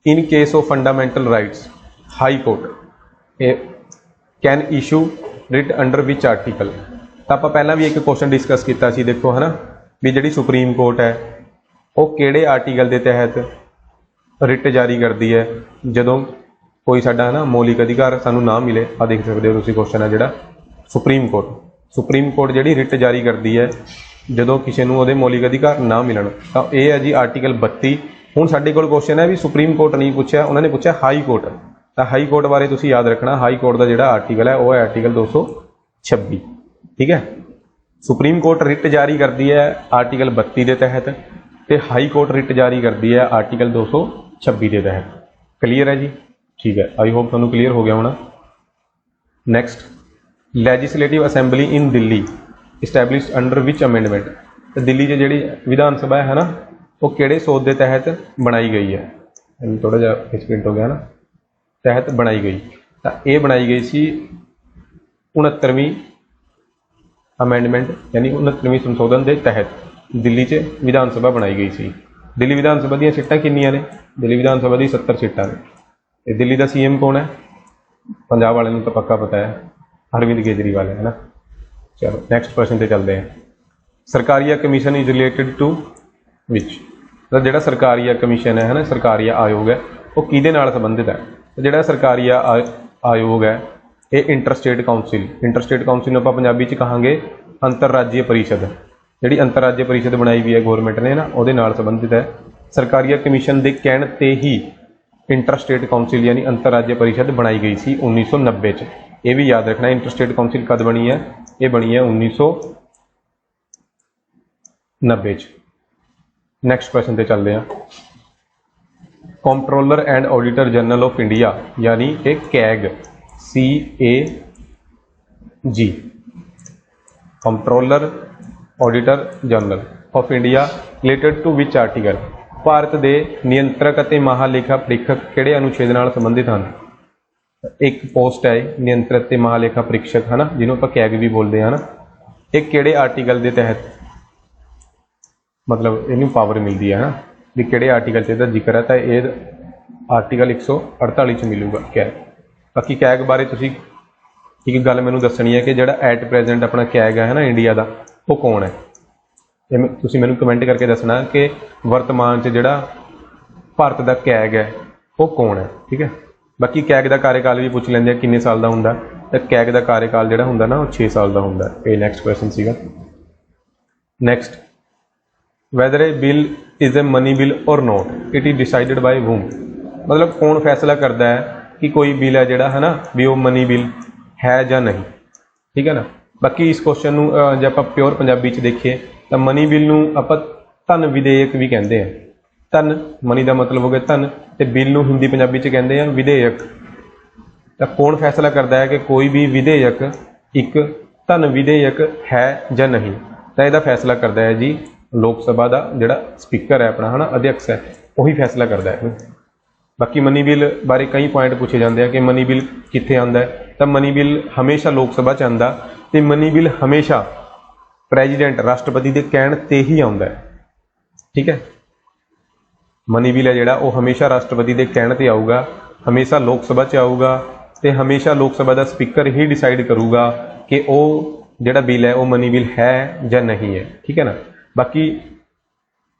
in case of fundamental rights high court can issue writ under which article. तो आप पहला भी एक क्वेश्चन डिस्कस किया सी, देखो है ना, भी जिहड़ी सुप्रीम कोर्ट है वो किहड़े आर्टिकल के तहत रिट जारी करती है जदों कोई साडा ना मौलिक अधिकार सानू ना मिले। आ देख सकते हो तुसीं क्वेश्चन है जिहड़ा सुप्रीम कोर्ट जिहड़ी रिट जारी करती है जदों किसी नूं उहदे मौलिक अधिकार ना मिलन, तो यह है जी आर्टिकल 32। हुण साडे कोल क्वेश्चन है भी सुप्रीम कोर्ट नहीं पूछा, उन्होंने पूछा हाई कोर्ट। तो हाई कोर्ट बारे तुसीं याद रखना, हाई कोर्ट का जिहड़ा आर्टिकल है वह है आर्टिकल 226। ठीक है, सुप्रीम कोर्ट रिट जारी करती है आर्टिकल 32 के तहत, तो हाई कोर्ट रिट जारी करती है आर्टिकल 226 के तहत। क्लीयर है जी? ठीक है, आई होप तुहानूं क्लीयर हो गया होना। Next, legislative assembly in Delhi established under which amendment. तो दिल्ली की जिहड़ी विधान सभा है ना वो किहड़े सोध के तहत बनाई गई है? थोड़ा जिहा हिचकिंट हो गया ना, तहत बनाई गई। तो ये बनाई गई सी 69वीं अमेंडमेंट यानी 69वीं संशोधन के तहत दिल्ली च विधान सभा बनाई गई सी। ਦਿੱਲੀ ਵਿਧਾਨ ਸਭਾ ਦੀਆਂ ਸੀਟਾਂ ਕਿੰਨੀਆਂ ਨੇ? ਦਿੱਲੀ ਵਿਧਾਨ ਸਭਾ ਦੀ 70 ਸੀਟਾਂ ਨੇ। ਤੇ ਦਿੱਲੀ ਦਾ ਸੀਐਮ ਕੌਣ ਹੈ? ਪੰਜਾਬ ਵਾਲਿਆਂ ਨੂੰ ਤਾਂ ਪੱਕਾ ਪਤਾ ਹੈ, ਅਰਵਿੰਦ ਕੇਜਰੀਵਾਲ ਹੈ ਨਾ। ਚਲੋ ਨੈਕਸਟ ਕੁਐਸਚਨ ਤੇ ਚੱਲਦੇ ਹਾਂ। Sarkaria commission is related to which? ਤਾਂ ਜਿਹੜਾ ਸਰਕਾਰੀਆ ਕਮਿਸ਼ਨ ਹੈ ਨਾ, ਸਰਕਾਰੀਆ ਆਯੋਗ ਹੈ, ਉਹ ਕਿਹਦੇ ਨਾਲ ਸੰਬੰਧਿਤ ਹੈ? ਜਿਹੜਾ ਸਰਕਾਰੀਆ ਆਯੋਗ ਹੈ ਇਹ ਇੰਟਰਸਟੇਟ ਕਾਊਂਸਿਲ ਨੂੰ ਆਪਾਂ ਪੰਜਾਬੀ 'ਚ ਕਹਾਂਗੇ ਅੰਤਰਰਾਜੀ ਪਰਿਸ਼ਦ। ਜਿਹੜੀ ਅੰਤਰਰਾਜੀ ਪਰਿਸ਼ਦ ਬਣਾਈ ਵੀ ਹੈ ਗੌਰਮੈਂਟ ਨੇ ਨਾ, ਉਹਦੇ ਨਾਲ ਸੰਬੰਧਿਤ ਹੈ। ਸਰਕਾਰੀਆ ਕਮਿਸ਼ਨ ਦੇ ਕਹਿਣ ਤੇ ਹੀ ਇੰਟਰਸਟੇਟ ਕਾਊਂਸਿਲ ਯਾਨੀ ਅੰਤਰਰਾਜੀ ਪਰਿਸ਼ਦ ਬਣਾਈ ਗਈ ਸੀ 1990 'ਚ। ਇਹ ਵੀ ਯਾਦ ਰੱਖਣਾ, ਇੰਟਰਸਟੇਟ ਕਾਊਂਸਿਲ ਕਦ ਬਣੀ ਹੈ? ਇਹ ਬਣੀ ਹੈ 1990 'ਚ। ਨੈਕਸਟ ਕੁਐਸਚਨ ਤੇ ਚੱਲਦੇ ਹਾਂ। Comptroller and auditor general of India यानी कि CAG CAG comptroller auditor general of India related to which article? Bharat ਦੇ ਨਿਯੰਤਰਕ ਅਤੇ ਮਹਾਲੇਖਾ ਪ੍ਰੀਖਕ ਕਿਹੜੇ ਅਨੁਛੇਦ ਨਾਲ ਸੰਬੰਧਿਤ ਹਨ? ਇੱਕ ਪੋਸਟ ਹੈ ਨਿਯੰਤਰਕ ਤੇ ਮਹਾਲੇਖਾ ਪ੍ਰੀਖਕ ਹੈ ਨਾ, ਜਿਹਨੂੰ ਆਪਾਂ ਕੈਗ ਵੀ ਬੋਲਦੇ ਹਾਂ ਨਾ। ਇਹ ਕਿਹੜੇ ਆਰਟੀਕਲ ਦੇ ਤਹਿਤ मतलब ਇਹਨੂੰ ਪਾਵਰ ਮਿਲਦੀ ਹੈ ਨਾ, ਵੀ ਕਿਹੜੇ ਆਰਟੀਕਲ 'ਚ ਇਹਦਾ ਜ਼ਿਕਰ ਹੈ? ਤਾਂ ਇਹ ਆਰਟੀਕਲ 148 'ਚ ਮਿਲੂਗਾ ਕੈਗ। ਬਾਕੀ ਕੈਗ ਬਾਰੇ ਤੁਸੀਂ ਇੱਕ ਗੱਲ ਮੈਨੂੰ ਦੱਸਣੀ ਹੈ ਕਿ ਜਿਹੜਾ ਐਟ ਪ੍ਰੈਜੈਂਟ ਆਪਣਾ ਕੈਗ ਹੈ ਨਾ ਇੰਡੀਆ ਦਾ, ਉਹ ਕੌਣ ਹੈ? ਇਹ ਤੁਸੀਂ ਮੈਨੂੰ ਕਮੈਂਟ ਕਰਕੇ ਦੱਸਣਾ ਕਿ ਵਰਤਮਾਨ 'ਚ ਜਿਹੜਾ ਭਾਰਤ ਦਾ ਕੈਗ ਹੈ ਉਹ ਕੌਣ ਹੈ, ਠੀਕ ਹੈ। ਬਾਕੀ ਕੈਗ ਦਾ ਕਾਰਜਕਾਲ ਵੀ ਪੁੱਛ ਲੈਂਦੇ ਆ ਕਿੰਨੇ ਸਾਲ ਦਾ ਹੁੰਦਾ, ਤਾਂ ਕੈਗ ਦਾ ਕਾਰਜਕਾਲ ਜਿਹੜਾ ਹੁੰਦਾ ਨਾ ਉਹ 6 ਸਾਲ ਦਾ ਹੁੰਦਾ। ਇਹ ਨੈਕਸਟ ਕੁਐਸਚਨ ਸੀਗਾ। Next, whether a bill is a money bill or not, it is decided by whom? मतलब कौन फैसला करता है कि कोई बिल है ਜਿਹੜਾ है ना भी वो मनी बिल है ਜਾਂ नहीं, ठीक है ना। बाकी इस क्वेश्चन ਨੂੰ ਜੇ ਆਪਾਂ ਪਿਓਰ ਪੰਜਾਬੀ 'ਚ ਦੇਖੀਏ ਤਾਂ ਮਨੀ ਬਿਲ ਨੂੰ ਆਪਾਂ ਧਨ ਵਿਧੇਇਕ ਵੀ ਕਹਿੰਦੇ ਆ। ਧਨ ਮਨੀ ਦਾ ਮਤਲਬ ਹੋ ਗਿਆ ਧਨ, ਤੇ ਬਿੱਲ ਨੂੰ ਹਿੰਦੀ ਪੰਜਾਬੀ 'ਚ ਕਹਿੰਦੇ ਆ ਵਿਧੇਇਕ। ਤਾਂ ਕੌਣ ਫੈਸਲਾ ਕਰਦਾ ਹੈ ਕਿ ਕੋਈ ਵੀ ਵਿਧੇਇਕ ਇੱਕ ਧਨ ਵਿਧੇਇਕ ਹੈ ਜਾਂ ਨਹੀਂ? ਤਾਂ ਇਹਦਾ ਫੈਸਲਾ ਕਰਦਾ ਹੈ ਜੀ ਲੋਕ ਸਭਾ ਦਾ ਜਿਹੜਾ ਸਪੀਕਰ ਹੈ ਆਪਣਾ ਹੈ ਨਾ, ਅਧਿਅਕਸ਼ ਹੈ, ਉਹੀ ਫੈਸਲਾ ਕਰਦਾ ਹੈ। ਬਾਕੀ ਮਨੀ ਬਿੱਲ ਬਾਰੇ ਕਈ ਪੁਆਇੰਟ ਪੁੱਛੇ ਜਾਂਦੇ ਆ ਕਿ ਮਨੀ ਬਿੱਲ ਕਿੱਥੇ ਆਉਂਦਾ ਹੈ? ਤਾਂ ਮਨੀ ਬਿੱਲ ਹਮੇਸ਼ਾ ਲੋਕ ਸਭਾ 'ਚ ਆਉਂਦਾ, ਤੇ ਮਨੀ ਬਿੱਲ ਹਮੇਸ਼ਾ ਪ੍ਰੈਜ਼ੀਡੈਂਟ ਰਾਸ਼ਟਰਪਤੀ ਦੇ ਕਹਿਣ ਤੇ ਹੀ ਆਉਂਦਾ ਹੈ, ਠੀਕ ਹੈ। ਮਨੀ ਬਿੱਲ ਹੈ ਜਿਹੜਾ ਉਹ ਹਮੇਸ਼ਾ ਰਾਸ਼ਟਰਪਤੀ ਦੇ ਕਹਿਣ ਤੇ ਆਊਗਾ, ਹਮੇਸ਼ਾ ਲੋਕ ਸਭਾ 'ਚ ਆਊਗਾ, ਤੇ ਹਮੇਸ਼ਾ ਲੋਕ ਸਭਾ ਦਾ ਸਪੀਕਰ ਹੀ ਡਿਸਾਈਡ ਕਰੂਗਾ ਕਿ ਉਹ ਜਿਹੜਾ ਬਿੱਲ ਹੈ ਉਹ ਮਨੀ ਬਿੱਲ ਹੈ ਜਾਂ ਨਹੀਂ ਹੈ, ਠੀਕ ਹੈ ਨਾ। ਬਾਕੀ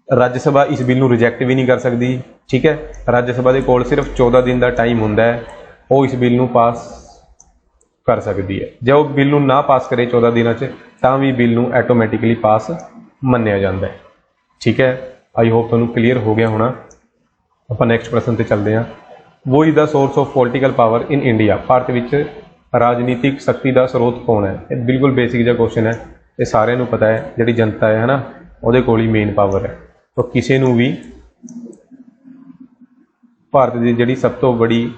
ਰਾਜ ਸਭਾ ਇਸ ਬਿੱਲ ਨੂੰ ਰਿਜੈਕਟ ਵੀ ਨਹੀਂ ਕਰ ਸਕਦੀ, ਠੀਕ ਹੈ। ਰਾਜ ਸਭਾ ਦੇ ਕੋਲ ਸਿਰਫ 14 ਦਿਨ ਦਾ ਟਾਈਮ ਹੁੰਦਾ ਹੈ, ਉਹ ਇਸ ਬਿੱਲ ਨੂੰ ਪਾਸ ਕਰ ਸਕਦੀ ਹੈ। ਜੇ ਉਹ ਬਿੱਲ ਨੂੰ ਨਾ ਪਾਸ ਕਰੇ 14 ਦਿਨਾਂ 'ਚ ਤਾਂ ਵੀ ਬਿੱਲ ਨੂੰ ਆਟੋਮੈਟਿਕਲੀ ਪਾਸ ਮੰਨਿਆ ਜਾਂਦਾ ਹੈ, ਠੀਕ ਹੈ। ਆਈ ਹੋਪ ਤੁਹਾਨੂੰ ਕਲੀਅਰ ਹੋ ਗਿਆ ਹੋਣਾ। ਆਪਾਂ ਨੈਕਸਟ ਪ੍ਰਸ਼ਨ ਤੇ ਚੱਲਦੇ ਹਾਂ। ਵੋ is the source of political power in India? Bharat ਵਿੱਚ ਰਾਜਨੀਤਿਕ ਸ਼ਕਤੀ ਦਾ ਸਰੋਤ ਕੌਣ ਹੈ? ਇਹ ਬਿਲਕੁਲ ਬੇਸਿਕ ਜਿਹਾ ਕੁਐਸਚਨ ਹੈ, ਇਹ ਸਾਰਿਆਂ ਨੂੰ ਪਤਾ ਹੈ। ਜਿਹੜੀ ਜਨਤਾ ਹੈ ਨਾ ਉਹਦੇ ਕੋਲ ਹੀ ਮੇਨ ਪਾਵਰ ਹੈ। ਤਾਂ ਕਿਸੇ ਨੂੰ ਵੀ ਭਾਰਤ ਦੀ ਜਿਹੜੀ ਸਭ ਤੋਂ ਬੜੀ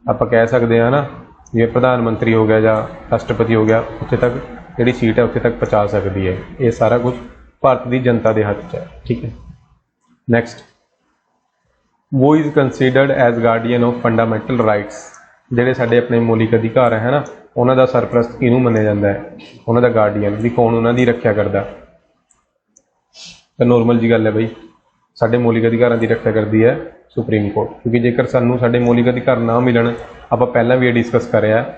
ਆਪਾਂ ਕਹਿ ਸਕਦੇ ਹਾਂ ਨਾ, ਜਿਵੇਂ ਪ੍ਰਧਾਨ ਮੰਤਰੀ ਹੋ ਗਿਆ ਜਾਂ ਰਾਸ਼ਟਰਪਤੀ ਹੋ ਗਿਆ, ਉੱਥੇ ਤੱਕ ਜਿਹੜੀ ਸੀਟ ਹੈ ਉੱਥੇ ਤੱਕ ਪਹੁੰਚਾ ਸਕਦੀ ਹੈ। ਇਹ ਸਾਰਾ ਕੁਝ ਭਾਰਤ ਦੀ ਜਨਤਾ ਦੇ ਹੱਥ 'ਚ ਹੈ, ਠੀਕ ਹੈ। ਨੈਕਸਟ, ਵੋ is considered as guardian of fundamental rights? ਜਿਹੜੇ ਸਾਡੇ ਆਪਣੇ ਮੌਲਿਕ ਅਧਿਕਾਰ ਹੈ ਨਾ, ਉਹਨਾਂ ਦਾ ਸਰਪ੍ਰਸਤ ਕਿਹਨੂੰ ਮੰਨਿਆ ਜਾਂਦਾ ਹੈ? ਉਹਨਾਂ ਦਾ ਗਾਰਡੀਅਨ ਵੀ ਕੌਣ ਉਹਨਾਂ ਦੀ ਰੱਖਿਆ ਕਰਦਾ? ਤਾਂ ਨੋਰਮਲ ਜੀ ਗੱਲ ਹੈ ਬਈ, ਸਾਡੇ ਮੌਲਿਕ ਅਧਿਕਾਰਾਂ ਦੀ ਰੱਖਿਆ ਕਰਦੀ ਹੈ ਸੁਪਰੀਮ ਕੋਰਟ। ਕਿਉਂਕਿ ਜੇਕਰ ਸਾਨੂੰ ਸਾਡੇ ਮੌਲਿਕ ਅਧਿਕਾਰ ਨਾ ਮਿਲਣ, ਆਪਾਂ ਪਹਿਲਾਂ ਵੀ ਇਹ ਡਿਸਕਸ ਕਰਿਆ,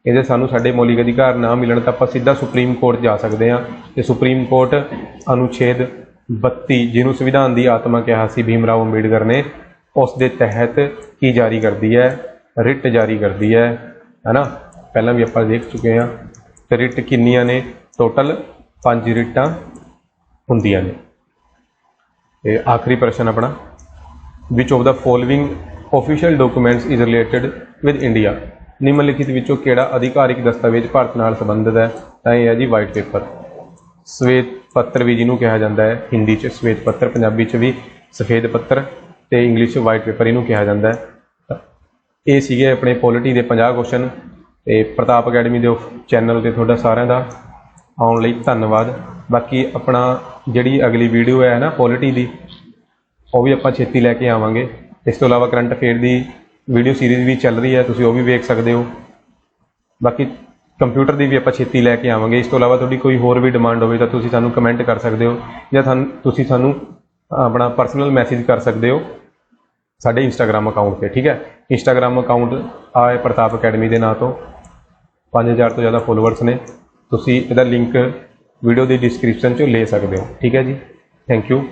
ਇਹਦੇ ਸਾਨੂੰ ਸਾਡੇ ਮੌਲਿਕ ਅਧਿਕਾਰ ਨਾ ਮਿਲਣ ਤਾਂ ਆਪਾਂ ਸਿੱਧਾ ਸੁਪਰੀਮ ਕੋਰਟ ਜਾ ਸਕਦੇ ਹਾਂ। ਤੇ ਸੁਪਰੀਮ ਕੋਰਟ ਅਨੁਛੇਦ 32 ਜਿਹਨੂੰ ਸੰਵਿਧਾਨ ਦੀ ਆਤਮਾ ਕਿਹਾ ਸੀ ਭੀਮ ਰਾਓ ਅੰਬੇਡਕਰ ਨੇ, ਉਸ ਦੇ ਤਹਿਤ ਕੀ ਜਾਰੀ ਕਰਦੀ ਹੈ? ਰਿਟ ਜਾਰੀ ਕਰਦੀ ਹੈ ਨਾ। ਪਹਿਲਾਂ ਵੀ ਆਪਾਂ ਦੇਖ ਚੁੱਕੇ ਹਾਂ। ਤੇ ਰਿਟ ਕਿੰਨੀਆਂ ਨੇ? ਟੋਟਲ 5 ਰਿਟਾਂ ਹੁੰਦੀਆਂ ਨੇ। ਤੇ ਆਖਰੀ ਪ੍ਰਸ਼ਨ ਆਪਣਾ, which of the following official documents is related with India? ਨਿਮਨਲਿਖਿਤ ਵਿੱਚੋਂ ਕਿਹੜਾ ਅਧਿਕਾਰਿਕ ਦਸਤਾਵੇਜ਼ ਭਾਰਤ ਨਾਲ ਸੰਬੰਧਿਤ ਹੈ? ਤਾਂ ਇਹ ਹੈ ਜੀ ਵਾਈਟ ਪੇਪਰ, ਸਵੇਤ ਪੱਤਰ ਵੀ ਜਿਹਨੂੰ ਕਿਹਾ ਜਾਂਦਾ ਹੈ ਹਿੰਦੀ 'ਚ ਸਵੇਤ ਪੱਤਰ, ਪੰਜਾਬੀ 'ਚ ਵੀ ਸਫੇਦ ਪੱਤਰ, ਤੇ ਇੰਗਲਿਸ਼ 'ਚ ਵਾਈਟ ਪੇਪਰ ਇਹਨੂੰ ਕਿਹਾ ਜਾਂਦਾ ਹੈ। ਇਹ ਸੀਗੇ ਆਪਣੇ ਪੋਲਿਟੀ ਦੇ 50 ਕੁਐਸਚਨ। ਤੇ ਪ੍ਰਤਾਪ ਅਕੈਡਮੀ ਦੇ ਚੈਨਲ 'ਤੇ ਤੁਹਾਡਾ ਸਾਰਿਆਂ ਦਾ ਆਉਣ ਲਈ ਧੰਨਵਾਦ। ਬਾਕੀ ਆਪਣਾ ਜਿਹੜੀ ਅਗਲੀ ਵੀਡੀਓ ਹੈ ਨਾ ਪੋਲਿਟੀ ਦੀ, ਉਹ ਵੀ ਆਪਾਂ ਛੇਤੀ ਲੈ ਕੇ ਆਵਾਂਗੇ। ਇਸ ਤੋਂ ਇਲਾਵਾ ਕਰੰਟ ਅਫੇਅਰ ਦੀ ਵੀਡੀਓ ਸੀਰੀਜ਼ ਵੀ ਚੱਲ ਰਹੀ ਹੈ, ਤੁਸੀਂ ਉਹ ਵੀ ਵੇਖ ਸਕਦੇ ਹੋ। ਬਾਕੀ ਕੰਪਿਊਟਰ ਦੀ ਵੀ ਆਪਾਂ ਛੇਤੀ ਲੈ ਕੇ ਆਵਾਂਗੇ। ਇਸ ਤੋਂ ਇਲਾਵਾ ਤੁਹਾਡੀ ਕੋਈ ਹੋਰ ਵੀ ਡਿਮਾਂਡ ਹੋਵੇ ਤਾਂ ਤੁਸੀਂ ਸਾਨੂੰ ਕਮੈਂਟ ਕਰ ਸਕਦੇ ਹੋ, ਜਾਂ ਤੁਸੀਂ ਸਾਨੂੰ ਆਪਣਾ ਪਰਸਨਲ ਮੈਸੇਜ ਕਰ ਸਕਦੇ ਹੋ ਸਾਡੇ ਇੰਸਟਾਗ੍ਰਾਮ ਅਕਾਊਂਟ 'ਤੇ, ਠੀਕ ਹੈ। ਇੰਸਟਾਗ੍ਰਾਮ ਅਕਾਊਂਟ ਆ ਹੈ ਪ੍ਰਤਾਪ ਅਕੈਡਮੀ ਦੇ ਨਾਂ ਤੋਂ, 5000 ਤੋਂ ਜ਼ਿਆਦਾ ਫੋਲੋਵਰਸ ਨੇ। ਤੁਸੀਂ ਇਹਦਾ ਲਿੰਕ ਵੀਡੀਓ ਦੀ ਡਿਸਕ੍ਰਿਪਸ਼ਨ 'ਚੋਂ ਲੈ ਸਕਦੇ ਹੋ, ਠੀਕ ਹੈ ਜੀ। Thank you.